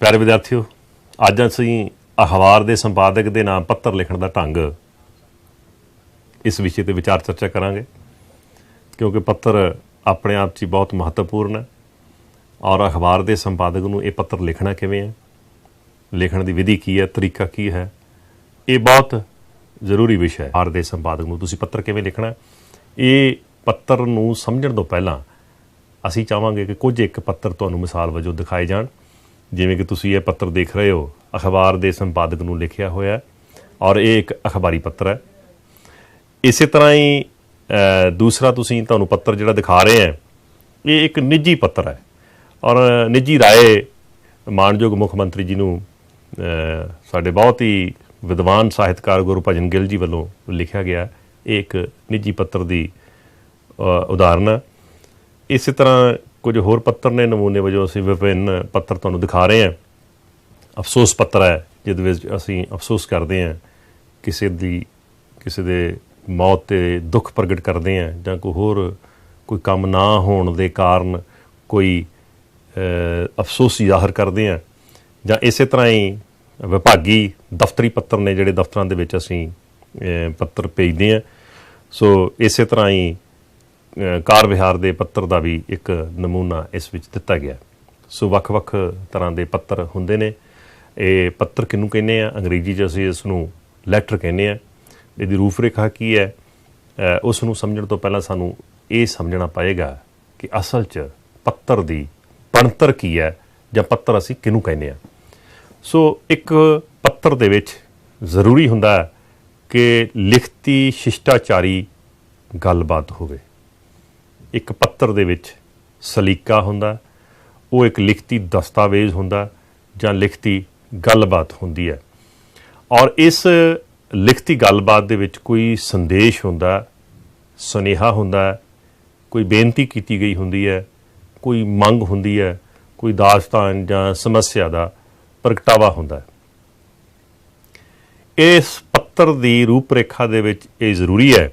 प्यारे विद्यार्थियों, अज असीं अखबार के संपादक के नाम पत्र लिखण का ढंग इस विषय पर विचार चर्चा करांगे, क्योंकि पत्र अपने आप च बहुत महत्वपूर्ण है और अखबार के संपादक नूं ये पत्र लिखना किवें है, लिखण की विधि की है, तरीका की है, ये बहुत जरूरी विषय है। अखबार के संपादक नूं तुसीं पत्र किवें लिखना, ये पत्र नूं समझण तो पहलां असीं चाहांगे कि कुछ एक पत्र तुहानूं मिसाल वजों दिखाए जाण। जिवें कि तुसीं ये पत्र देख रहे हो, अखबार के संपादक नूं लिखिया होया है और ये एक अखबारी पत्र है। इस तरह ही दूसरा तुसीं तुहानूं पत्र जिहड़ा दिखा रहे हैं, ये एक निजी पत्र है और निजी राय मानयोग मुख मंत्री जी नूं साडे बहुत ही विद्वान ਸਾਹਿਤਕਾਰ गुरभजन गिल जी ਵੱਲੋਂ लिखिया गया। ये एक निजी पत्र की उदाहरण है। इस तरह कुछ होर पत्र ने नमूने वजों असीं विभिन्न पत्र तुहानूं दिखा रहे हैं। अफसोस पत्र है जिहदे विच असीं अफसोस करते हैं, किसी दे मौत ते दुख प्रगट करते हैं जां कोई होर कोई काम ना होण दे कारण कोई अफसोस ज़ाहिर करते हैं, जां इस तरह ही विभागी दफ्तरी पत्र ने जिहड़े दफ्तरां दे विच असीं पत्र भेजते हैं। सो इस तरह ही कार विहार के पत्र का भी एक नमूना इस विच दिता गया। सो वख-वख तरह के पत्र हुंदे ने। ये पत्र किनूं कहने आ, अंग्रेजी च असीं इसनूं लैटर कहने आ। इहदी रूपरेखा की है, उसनूं समझण तो पहलां सानूं ये समझना पएगा कि असल च पत्र की बनतर की है जां पत्र असीं किनूं कहने आ। सो एक पत्र दे विच जरूरी हुंदा है कि लिखती शिष्टाचारी गलबात होवे। एक पत्र दे विच सलीका हुंदा, वो एक लिखती दस्तावेज़ हुंदा जां लिखती गलबात हुंदी है और इस लिखती गलबात दे विच कोई संदेश हुंदा, सुनेहा हुंदा, कोई बेनती कीती गई हुंदी है, कोई मंग हुंदी है, कोई दास्तान जां समस्या दा प्रगटावा हुंदा। इस पत्र की रूपरेखा दे विच ये जरूरी है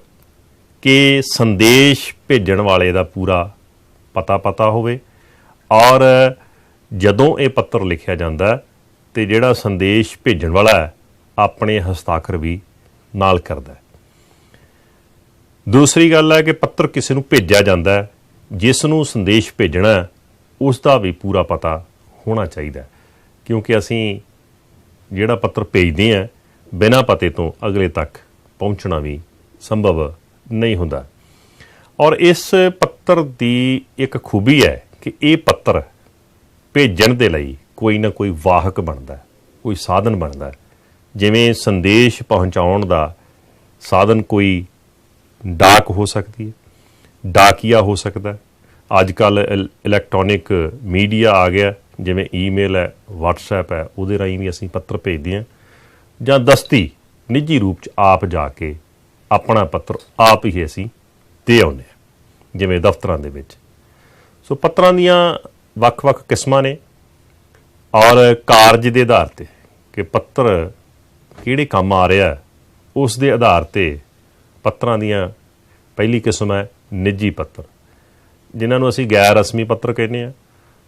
कि संदेश भेजण वाले दा पूरा पता होवे और जदों ये पत्र लिखिया जांदा ते जिहड़ा संदेश भेजण वाला है अपने हस्ताक्षर भी नाल करदा है। दूसरी गल है कि पत्र किसी नूं भेजिया जांदा है, जिसनूं संदेश भेजना उसका भी पूरा पता होना चाहिए, क्योंकि असीं जिहड़ा पत्र भेजते हैं बिना पते तो अगले तक पहुँचना भी संभव नहीं हुंदा। और इस पत्र की एक खूबी है कि ये पत्र भेजण दे लई कोई ना कोई वाहक बनता, कोई साधन बनता। जिवें संदेश पहुँचाउण दा साधन कोई डाक हो सकती है, डाकिया हो सकता है। अजकल इलैक्ट्रॉनिक मीडिया आ गया, जिवें ईमेल है, वट्सएप है, उहदे राहीं भी असीं पत्र भेजते हैं, जां दस्ती निजी रूप च आप जाके अपना पत्र आप ही असीं दे आउने जिवें दफ्तरां दे विच। सो पत्रां दीयां वख-वख किस्मां ने और कारज के आधार ते कि पत्र किहड़े काम आ रहा है उस दे आधार ते पत्रां दीयां पहली किस्म है निजी पत्र, जिन्हां नूं असीं गैर रस्मी पत्र कहने आ।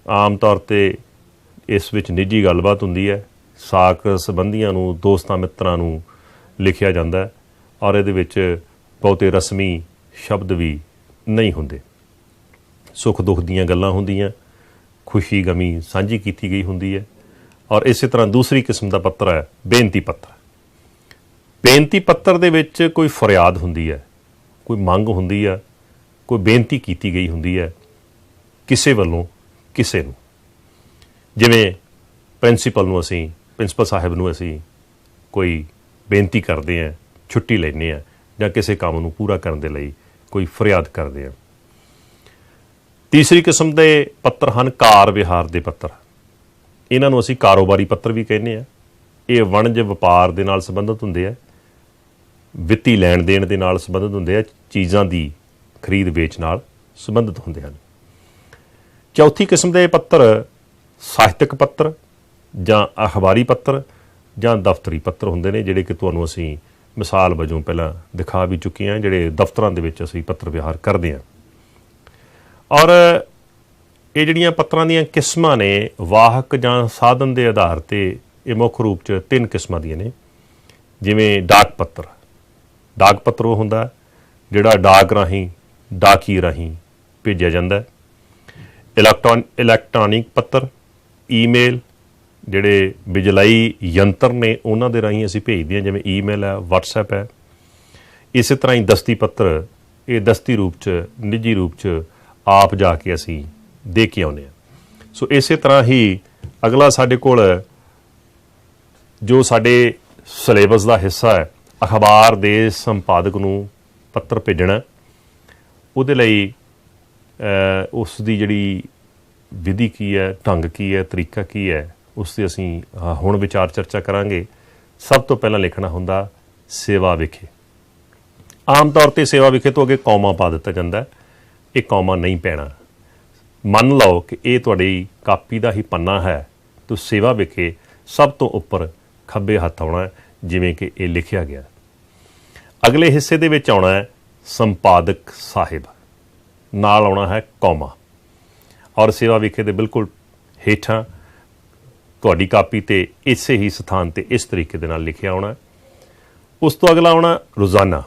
आम तौर ते इस विच निजी गलबात हुंदी है, साक संबंधियां नूं, दोस्तां मित्रां नूं लिखिया जांदा है और इहदे विच बहुते रस्मी शब्द भी नहीं हुंदे। सुख दुख दीयां गल्लां हुंदियां, खुशी गमी साझी कीती गई हुंदी है। और इस तरह दूसरी किस्म का पत्र है बेनती पत्र। बेनती पत्र दे विच कोई फरियाद हुंदी है, कोई मंग हुंदी है, कोई बेनती कीती गई हुंदी है किसे वल्लों किसे नूं। जिवें प्रिंसीपल साहिब नूं असीं कोई बेनती करते हैं, छुट्टी लैने हैं जां किसी काम नूं पूरा करने दे लई कोई फरियाद करते हैं। तीसरी किस्म के पत्र हैं कार विहार के पत्र। इन्हां नूं असीं कारोबारी पत्र भी कहने आ। ये वणज वपार दे नाल संबंधित हुंदे आ, वित्ती लैण देण दे नाल संबंधित हुंदे आ, चीज़ां दी खरीद वेच नाल संबंधित हुंदे हन। चौथी किस्म के पत्र ਸਾਹਿਤਕ पत्र जां अखबारी पत्र जां दफ्तरी पत्र हुंदे ने, जिहड़े कि तुहानूं असीं मिसाल वजों पहलां दिखा भी चुके हैं, जिहड़े दफ्तरां दे विच असीं पत्र विहार करदे हां। और ਇਹ ਜਿਹੜੀਆਂ ਪੱਤਰਾਂ ਦੀਆਂ ਕਿਸਮਾਂ ਨੇ ਵਾਹਕ ਜਾਂ ਸਾਧਨ ਦੇ ਆਧਾਰ ਤੇ ਇਹ ਮੁੱਖ ਰੂਪ 'ਚ 3 ਕਿਸਮਾਂ ਦੀਆਂ ਨੇ। ਜਿਵੇਂ ਡਾਕ ਪੱਤਰ ਉਹ ਹੁੰਦਾ ਜਿਹੜਾ ਡਾਕ ਰਾਹੀਂ ਡਾਕੀ ਰਾਹੀਂ ਭੇਜਿਆ ਜਾਂਦਾ। ਇਲੈਕਟ੍ਰੋਨਿਕ ਪੱਤਰ, ਈਮੇਲ ਜਿਹੜੇ ਬਿਜਲਈ ਯੰਤਰ ਨੇ ਉਹਨਾਂ ਦੇ ਰਾਹੀਂ ਅਸੀਂ ਭੇਜਦੇ ਹਾਂ, ਜਿਵੇਂ ਈਮੇਲ ਹੈ, ਵਟਸਐਪ ਹੈ। ਇਸੇ ਤਰ੍ਹਾਂ ਹੀ ਦਸਤੀ ਪੱਤਰ, ਇਹ ਦਸਤੀ ਰੂਪ 'ਚ ਨਿੱਜੀ ਰੂਪ 'ਚ ਆਪ ਜਾ ਕੇ ਅਸੀਂ ਦੇ ਕੇ ਆਉਂਦੇ ਹਾਂ। ਸੋ ਇਸੇ ਤਰ੍ਹਾਂ ਹੀ ਅਗਲਾ ਸਾਡੇ ਕੋਲ ਜੋ ਸਾਡੇ ਸਿਲੇਬਸ ਦਾ ਹਿੱਸਾ ਹੈ, ਅਖਬਾਰ ਦੇ ਸੰਪਾਦਕ ਨੂੰ ਪੱਤਰ ਭੇਜਣਾ। ਉਹਦੇ ਲਈ ਉਸ ਦੀ ਜਿਹੜੀ ਵਿਧੀ ਕੀ ਹੈ, ਢੰਗ ਕੀ ਹੈ, ਤਰੀਕਾ ਕੀ ਹੈ, ਉਸ 'ਤੇ ਅਸੀਂ ਹੁਣ ਵਿਚਾਰ ਚਰਚਾ ਕਰਾਂਗੇ। ਸਭ ਤੋਂ ਪਹਿਲਾਂ ਲਿਖਣਾ ਹੁੰਦਾ ਸੇਵਾ ਵਿਖੇ। ਆਮ ਤੌਰ 'ਤੇ ਸੇਵਾ ਵਿਖੇ ਤੋਂ ਅੱਗੇ ਕੌਮਾ ਪਾ ਦਿੱਤਾ ਜਾਂਦਾ। ਇਹ ਕੌਮਾ ਨਹੀਂ ਪੈਣਾ। ਮੰਨ ਲਓ ਕਿ ਇਹ ਤੁਹਾਡੀ ਕਾਪੀ ਦਾ ਹੀ ਪੰਨਾ ਹੈ, ਤਾਂ ਸੇਵਾ ਵਿਖੇ ਸਭ ਤੋਂ ਉੱਪਰ ਖੱਬੇ ਹੱਥ ਆਉਣਾ, ਜਿਵੇਂ ਕਿ ਇਹ ਲਿਖਿਆ ਗਿਆ। ਅਗਲੇ ਹਿੱਸੇ ਦੇ ਵਿੱਚ ਆਉਣਾ ਹੈ ਸੰਪਾਦਕ ਸਾਹਿਬ, ਨਾਲ ਆਉਣਾ ਹੈ ਕੌਮਾ, ਔਰ ਸੇਵਾ ਵਿਖੇ ਦੇ ਬਿਲਕੁਲ ਹੇਠਾਂ ਤੁਹਾਡੀ ਕਾਪੀ 'ਤੇ ਇਸੇ ਹੀ ਸਥਾਨ 'ਤੇ ਇਸ ਤਰੀਕੇ ਦੇ ਨਾਲ ਲਿਖਿਆ ਆਉਣਾ। ਉਸ ਤੋਂ ਅਗਲਾ ਆਉਣਾ ਰੋਜ਼ਾਨਾ,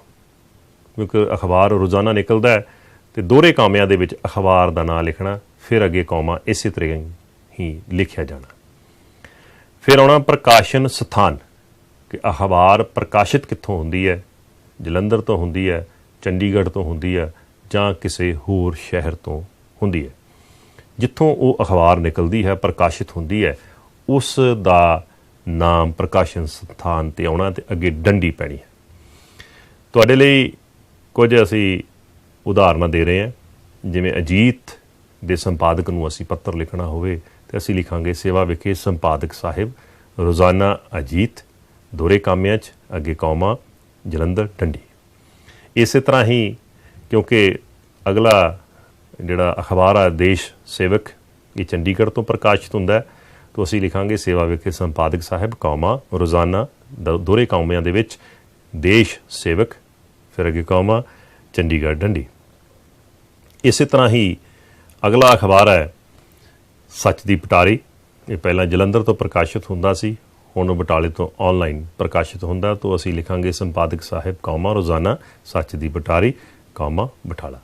ਕਿਉਂਕਿ ਅਖਬਾਰ ਰੋਜ਼ਾਨਾ ਨਿਕਲਦਾ ਹੈ, ਅਤੇ ਦੋਹਰੇ ਕਾਮਿਆਂ ਦੇ ਵਿੱਚ ਅਖਬਾਰ ਦਾ ਨਾਂ ਲਿਖਣਾ, ਫਿਰ ਅੱਗੇ ਕੌਮਾ ਇਸੇ ਤਰ੍ਹਾਂ ਹੀ ਲਿਖਿਆ ਜਾਣਾ। ਫਿਰ ਆਉਣਾ ਪ੍ਰਕਾਸ਼ਨ ਸਥਾਨ, ਕਿ ਅਖਬਾਰ ਪ੍ਰਕਾਸ਼ਿਤ ਕਿੱਥੋਂ ਹੁੰਦੀ ਹੈ, ਜਲੰਧਰ ਤੋਂ ਹੁੰਦੀ ਹੈ, ਚੰਡੀਗੜ੍ਹ ਤੋਂ ਹੁੰਦੀ ਹੈ, ਜਾਂ ਕਿਸੇ ਹੋਰ ਸ਼ਹਿਰ ਤੋਂ ਹੁੰਦੀ ਹੈ। ਜਿੱਥੋਂ ਉਹ ਅਖਬਾਰ ਨਿਕਲਦੀ ਹੈ, ਪ੍ਰਕਾਸ਼ਿਤ ਹੁੰਦੀ ਹੈ, ਉਸ ਦਾ ਨਾਮ ਪ੍ਰਕਾਸ਼ਨ ਸਥਾਨ 'ਤੇ ਆਉਣਾ, ਅਤੇ ਅੱਗੇ ਡੰਡੀ ਪੈਣੀ ਹੈ। ਤੁਹਾਡੇ ਲਈ ਕੁਝ ਅਸੀਂ ਉਦਾਹਰਨਾਂ ਦੇ ਰਹੇ ਹਾਂ। ਜਿਵੇਂ ਅਜੀਤ ਦੇ ਸੰਪਾਦਕ ਨੂੰ ਅਸੀਂ ਪੱਤਰ ਲਿਖਣਾ ਹੋਵੇ ਤਾਂ ਅਸੀਂ ਲਿਖਾਂਗੇ ਸੇਵਾ ਵਿਖੇ ਸੰਪਾਦਕ ਸਾਹਿਬ, ਰੋਜ਼ਾਨਾ ਅਜੀਤ, ਦੋਹਰੇ ਕਾਮਿਆਂ 'ਚ ਅੱਗੇ ਕੌਮਾ, ਜਲੰਧਰ, ਡੰਡੀ। ਇਸੇ ਤਰ੍ਹਾਂ ਹੀ ਕਿਉਂਕਿ ਅਗਲਾ ਜਿਹੜਾ ਅਖਬਾਰ ਆ ਦੇਸ਼ ਸੇਵਕ, ਇਹ ਚੰਡੀਗੜ੍ਹ ਤੋਂ ਪ੍ਰਕਾਸ਼ਿਤ ਹੁੰਦਾ ਹੈ, ਤਾਂ ਅਸੀਂ ਲਿਖਾਂਗੇ ਸੇਵਾ ਵਿਖੇ ਸੰਪਾਦਕ ਸਾਹਿਬ, ਕੌਮਾ, ਰੋਜ਼ਾਨਾ, ਦੋਹਰੇ ਕਾਮਿਆਂ ਦੇ ਵਿੱਚ ਦੇਸ਼ ਸੇਵਕ, ਫਿਰ ਅੱਗੇ ਕੌਮਾ, ਚੰਡੀਗੜ੍ਹ, ਡੰਡੀ। ਇਸੇ ਤਰ੍ਹਾਂ ਹੀ ਅਗਲਾ ਅਖਬਾਰ ਹੈ ਸੱਚ ਦੀ ਪਟਾਰੀ। ਇਹ ਪਹਿਲਾਂ ਜਲੰਧਰ ਤੋਂ ਪ੍ਰਕਾਸ਼ਿਤ ਹੁੰਦਾ ਸੀ, ਹੁਣ ਉਹ ਬਟਾਲੇ ਤੋਂ ਆਨਲਾਈਨ ਪ੍ਰਕਾਸ਼ਿਤ ਹੁੰਦਾ, ਤਾਂ ਅਸੀਂ ਲਿਖਾਂਗੇ ਸੰਪਾਦਕ ਸਾਹਿਬ, ਕੌਮਾ, ਰੋਜ਼ਾਨਾ, ਸੱਚ ਦੀ ਪਟਾਰੀ, ਕੌਮਾ, ਬਟਾਲਾ।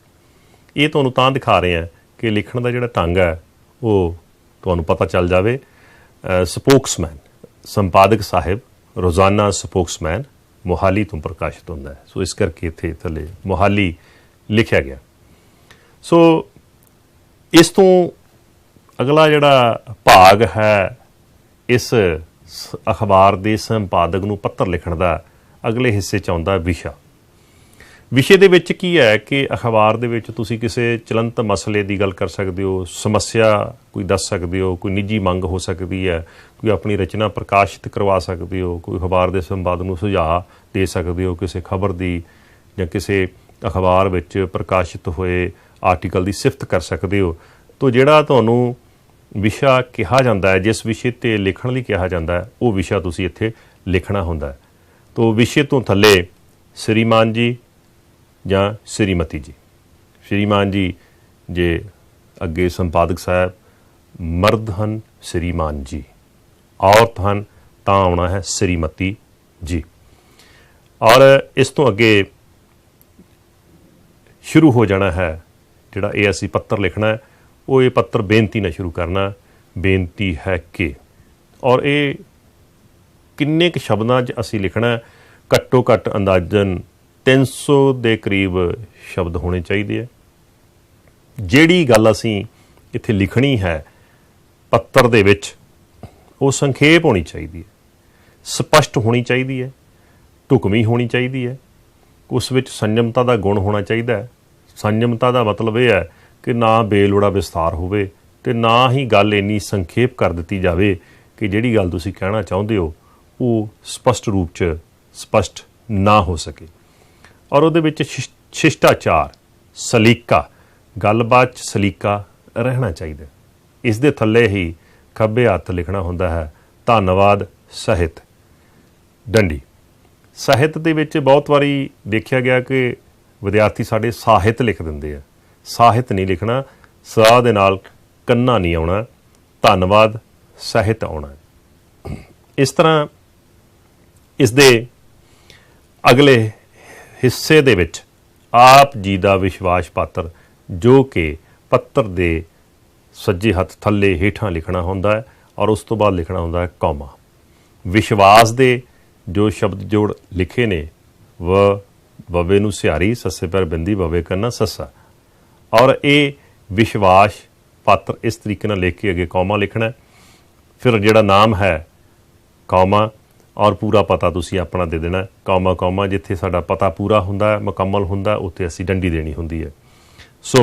ਇਹ ਤੁਹਾਨੂੰ ਤਾਂ ਦਿਖਾ ਰਹੇ ਹਾਂ ਕਿ ਲਿਖਣ ਦਾ ਜਿਹੜਾ ਢੰਗ ਹੈ ਉਹ ਤੁਹਾਨੂੰ ਪਤਾ ਚੱਲ ਜਾਵੇ। ਸਪੋਕਸਮੈਨ, ਸੰਪਾਦਕ ਸਾਹਿਬ, ਰੋਜ਼ਾਨਾ ਸਪੋਕਸਮੈਨ, ਮੋਹਾਲੀ ਤੋਂ ਪ੍ਰਕਾਸ਼ਿਤ ਹੁੰਦਾ ਹੈ, ਸੋ ਇਸ ਕਰਕੇ ਇੱਥੇ ਥੱਲੇ ਮੋਹਾਲੀ ਲਿਖਿਆ ਗਿਆ। ਸੋ ਇਸ ਤੋਂ ਅਗਲਾ ਜਿਹੜਾ ਭਾਗ ਹੈ ਇਸ ਅਖਬਾਰ ਦੇ ਸੰਪਾਦਕ ਨੂੰ ਪੱਤਰ ਲਿਖਣ ਦਾ, ਅਗਲੇ ਹਿੱਸੇ 'ਚ ਆਉਂਦਾ ਵਿਸ਼ਾ। ਵਿਸ਼ੇ ਦੇ ਵਿੱਚ ਕੀ ਹੈ ਕਿ ਅਖਬਾਰ ਦੇ ਵਿੱਚ ਤੁਸੀਂ ਕਿਸੇ ਚਲੰਤ ਮਸਲੇ ਦੀ ਗੱਲ ਕਰ ਸਕਦੇ ਹੋ, ਸਮੱਸਿਆ ਕੋਈ ਦੱਸ ਸਕਦੇ ਹੋ, ਕੋਈ ਨਿੱਜੀ ਮੰਗ ਹੋ ਸਕਦੀ ਹੈ, ਕੋਈ ਆਪਣੀ ਰਚਨਾ ਪ੍ਰਕਾਸ਼ਿਤ ਕਰਵਾ ਸਕਦੇ ਹੋ, ਕੋਈ ਅਖਬਾਰ ਦੇ ਸੰਪਾਦਕ ਨੂੰ ਸੁਝਾਅ ਦੇ ਸਕਦੇ ਹੋ ਕਿਸੇ ਖਬਰ ਦੀ, ਜਾਂ ਕਿਸੇ ਅਖਬਾਰ ਵਿੱਚ ਪ੍ਰਕਾਸ਼ਿਤ ਹੋਏ ਆਰਟੀਕਲ ਦੀ ਸਿਫਤ ਕਰ ਸਕਦੇ ਹੋ। ਤੋ ਜਿਹੜਾ ਤੁਹਾਨੂੰ ਵਿਸ਼ਾ ਕਿਹਾ ਜਾਂਦਾ ਹੈ, ਜਿਸ ਵਿਸ਼ੇ 'ਤੇ ਲਿਖਣ ਲਈ ਕਿਹਾ ਜਾਂਦਾ ਹੈ, ਉਹ ਵਿਸ਼ਾ ਤੁਸੀਂ ਇੱਥੇ ਲਿਖਣਾ ਹੁੰਦਾ ਹੈ। ਤੋ ਵਿਸ਼ੇ ਤੋਂ ਥੱਲੇ ਸ਼੍ਰੀਮਾਨ ਜੀ ਜਾਂ ਸ਼੍ਰੀਮਤੀ ਜੀ। ਸ਼੍ਰੀਮਾਨ ਜੀ ਜੇ ਅੱਗੇ ਸੰਪਾਦਕ ਸਾਹਿਬ, ਮਰਦ ਹਨ ਸ਼੍ਰੀਮਾਨ ਜੀ, ਔਰਤ ਹਨ ਤਾਂ ਆਉਣਾ ਹੈ ਸ਼੍ਰੀਮਤੀ ਜੀ। ਔਰ ਇਸ ਤੋਂ ਅੱਗੇ ਸ਼ੁਰੂ ਹੋ ਜਾਣਾ ਹੈ ਜਿਹੜਾ ਇਹ ਅਸੀਂ ਪੱਤਰ ਲਿਖਣਾ ਹੈ, ਉਹ ਇਹ ਪੱਤਰ ਬੇਨਤੀ ਨਾਲ ਸ਼ੁਰੂ ਕਰਨਾ, ਬੇਨਤੀ ਹੈ ਕਿ। ਔਰ ਇਹ ਕਿੰਨੇ ਕੁ ਸ਼ਬਦਾਂ 'ਚ ਅਸੀਂ ਲਿਖਣਾ, ਘੱਟੋ ਘੱਟ ਅੰਦਾਜ਼ਨ 300 ਦੇ ਕਰੀਬ ਸ਼ਬਦ ਹੋਣੇ ਚਾਹੀਦੇ ਹੈ। ਜਿਹੜੀ ਗੱਲ ਅਸੀਂ ਇੱਥੇ ਲਿਖਣੀ ਹੈ ਪੱਤਰ ਦੇ ਵਿੱਚ, ਉਹ ਸੰਖੇਪ ਹੋਣੀ ਚਾਹੀਦੀ ਹੈ, ਸਪਸ਼ਟ ਹੋਣੀ ਚਾਹੀਦੀ ਹੈ, ਢੁਕਵੀਂ ਹੋਣੀ ਚਾਹੀਦੀ ਹੈ। ਉਸ ਵਿੱਚ ਸੰਯਮਤਾ ਦਾ ਗੁਣ ਹੋਣਾ ਚਾਹੀਦਾ ਹੈ। ਸੰਯਮਤਾ ਦਾ ਮਤਲਬ ਇਹ ਹੈ ਕਿ ਨਾ ਬੇਲੋੜਾ ਵਿਸਥਾਰ ਹੋਵੇ, ਅਤੇ ਨਾ ਹੀ ਗੱਲ ਇੰਨੀ ਸੰਖੇਪ ਕਰ ਦਿੱਤੀ ਜਾਵੇ ਕਿ ਜਿਹੜੀ ਗੱਲ ਤੁਸੀਂ ਕਹਿਣਾ ਚਾਹੁੰਦੇ ਹੋ ਉਹ ਸਪਸ਼ਟ ਰੂਪ 'ਚ ਸਪਸ਼ਟ ਨਾ ਹੋ ਸਕੇ। ਔਰ ਉਹਦੇ ਵਿੱਚ ਸ਼ਿਸ਼ਟਾਚਾਰ, ਸਲੀਕਾ, ਗੱਲਬਾਤ 'ਚ ਸਲੀਕਾ ਰਹਿਣਾ ਚਾਹੀਦਾ। ਇਸ ਦੇ ਥੱਲੇ ਹੀ ਖੱਬੇ ਹੱਥ ਲਿਖਣਾ ਹੁੰਦਾ ਹੈ ਧੰਨਵਾਦ ਸਾਹਿਤ, ਡੰਡੀ। ਸਾਹਿਤ ਦੇ ਵਿੱਚ ਬਹੁਤ ਵਾਰੀ ਦੇਖਿਆ ਗਿਆ ਕਿ ਵਿਦਿਆਰਥੀ ਸਾਡੇ ਸਾਹਿਤ ਲਿਖ ਦਿੰਦੇ ਆ। ਸਾਹਿਤ ਨਹੀਂ ਲਿਖਣਾ, ਸਾਹ ਦੇ ਨਾਲ ਕੰਨਾ ਨਹੀਂ ਆਉਣਾ, ਧੰਨਵਾਦ ਸਹਿਤ ਆਉਣਾ। ਇਸ ਤਰ੍ਹਾਂ ਇਸ ਦੇ ਅਗਲੇ ਹਿੱਸੇ ਦੇ ਵਿੱਚ ਆਪ ਜੀ ਦਾ ਵਿਸ਼ਵਾਸ ਪਾਤਰ, ਜੋ ਕਿ ਪੱਤਰ ਦੇ ਸੱਜੇ ਹੱਥ ਥੱਲੇ ਹੇਠਾਂ ਲਿਖਣਾ ਹੁੰਦਾ ਹੈ ਔਰ ਉਸ ਤੋਂ ਬਾਅਦ ਲਿਖਣਾ ਹੁੰਦਾ ਹੈ ਕੌਮਾ। ਵਿਸ਼ਵਾਸ ਦੇ ਜੋ ਸ਼ਬਦ ਜੋੜ ਲਿਖੇ ਨੇ, ਵਵੇ ਨੂੰ ਸਿਹਾਰੀ, ਸੱਸੇ ਪੈਰ ਬਿੰਦੀ, ਵਵੇ ਕੰਨਾ ਸੱਸਾ, ਔਰ ਇਹ ਵਿਸ਼ਵਾਸ ਪਾਤਰ ਇਸ ਤਰੀਕੇ ਨਾਲ ਲਿਖ ਕੇ ਅੱਗੇ ਕੌਮਾ ਲਿਖਣਾ। ਫਿਰ ਜਿਹੜਾ ਨਾਮ ਹੈ ਕੌਮਾ, ਔਰ ਪੂਰਾ ਪਤਾ ਤੁਸੀਂ ਆਪਣਾ ਦੇ ਦੇਣਾ। ਕੌਮਾ ਕੌਮਾ, ਜਿੱਥੇ ਸਾਡਾ ਪਤਾ ਪੂਰਾ ਹੁੰਦਾ ਹੈ, ਮੁਕੰਮਲ ਹੁੰਦਾ, ਉੱਥੇ ਅਸੀਂ ਡੰਡੀ ਦੇਣੀ ਹੁੰਦੀ ਹੈ। ਸੋ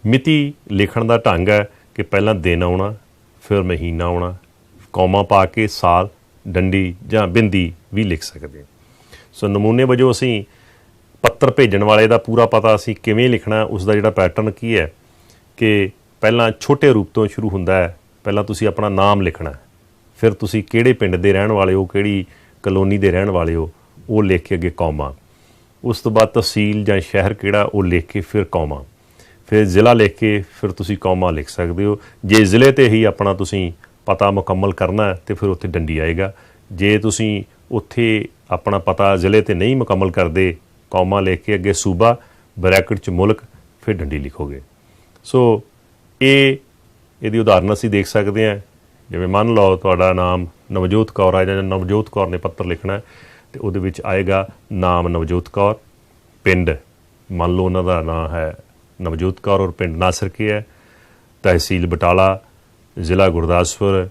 ਮਿਤੀ ਲਿਖਣ ਦਾ ਢੰਗ ਹੈ ਕਿ ਪਹਿਲਾਂ ਦਿਨ ਆਉਣਾ, ਫਿਰ ਮਹੀਨਾ ਆਉਣਾ, ਕੌਮਾ ਪਾ ਕੇ ਸਾਲ, ਡੰਡੀ ਜਾਂ ਬਿੰਦੀ ਵੀ ਲਿਖ ਸਕਦੇ ਹਾਂ। ਸੋ ਨਮੂਨੇ ਵਜੋਂ ਅਸੀਂ ਪੱਤਰ ਭੇਜਣ ਵਾਲੇ ਦਾ ਪੂਰਾ ਪਤਾ ਅਸੀਂ ਕਿਵੇਂ ਲਿਖਣਾ, ਉਸ ਦਾ ਜਿਹੜਾ ਪੈਟਰਨ ਕੀ ਹੈ ਕਿ ਪਹਿਲਾਂ ਛੋਟੇ ਰੂਪ ਤੋਂ ਸ਼ੁਰੂ ਹੁੰਦਾ ਹੈ। ਪਹਿਲਾਂ ਤੁਸੀਂ ਆਪਣਾ ਨਾਮ ਲਿਖਣਾ, ਫਿਰ ਤੁਸੀਂ ਕਿਹੜੇ ਪਿੰਡ ਦੇ ਰਹਿਣ ਵਾਲੇ ਹੋ, ਕਿਹੜੀ ਕਲੋਨੀ ਦੇ ਰਹਿਣ ਵਾਲੇ ਹੋ, ਉਹ ਲਿਖ ਕੇ ਅੱਗੇ ਕੌਮਾ। ਉਸ ਤੋਂ ਬਾਅਦ ਤਹਿਸੀਲ ਜਾਂ ਸ਼ਹਿਰ ਕਿਹੜਾ, ਉਹ ਲਿਖ ਕੇ ਫਿਰ ਕੌਮਾ। ਫਿਰ ਜ਼ਿਲ੍ਹਾ ਲਿਖ ਕੇ ਫਿਰ ਤੁਸੀਂ ਕੌਮਾ ਲਿਖ ਸਕਦੇ ਹੋ। ਜੇ ਜ਼ਿਲ੍ਹੇ 'ਤੇ ਹੀ ਆਪਣਾ ਤੁਸੀਂ ਪਤਾ ਮੁਕੰਮਲ ਕਰਨਾ ਹੈ ਤਾਂ ਫਿਰ ਉੱਥੇ ਡੰਡੀ ਆਏਗਾ। ਜੇ ਤੁਸੀਂ ਉੱਥੇ ਆਪਣਾ ਪਤਾ ਜ਼ਿਲ੍ਹੇ 'ਤੇ ਨਹੀਂ ਮੁਕੰਮਲ ਕਰਦੇ, ਕੌਮਾ ਲਿਖ ਕੇ ਅੱਗੇ ਸੂਬਾ, ਬਰੈਕਟ 'ਚ ਮੁਲਕ, ਫਿਰ ਡੰਡੀ ਲਿਖੋਗੇ। ਸੋ ਇਹਦੀ ਉਦਾਹਰਨ ਅਸੀਂ ਦੇਖ ਸਕਦੇ ਹਾਂ। ਜਿਵੇਂ ਮੰਨ ਲਓ ਤੁਹਾਡਾ ਨਾਮ ਨਵਜੋਤ ਕੌਰ ਹੈ, ਜਾਂ ਨਵਜੋਤ ਕੌਰ ਨੇ ਪੱਤਰ ਲਿਖਣਾ ਅਤੇ ਉਹਦੇ ਵਿੱਚ ਆਏਗਾ ਨਾਮ ਨਵਜੋਤ ਕੌਰ, ਪਿੰਡ ਮੰਨ ਲਓ ਉਹਨਾਂ ਦਾ ਨਾਂ ਹੈ ਨਵਜੋਤ ਕੌਰ ਔਰ ਪਿੰਡ ਨਾਸਰ ਕੇ ਹੈ, ਤਹਿਸੀਲ ਬਟਾਲਾ, ਜ਼ਿਲ੍ਹਾ ਗੁਰਦਾਸਪੁਰ,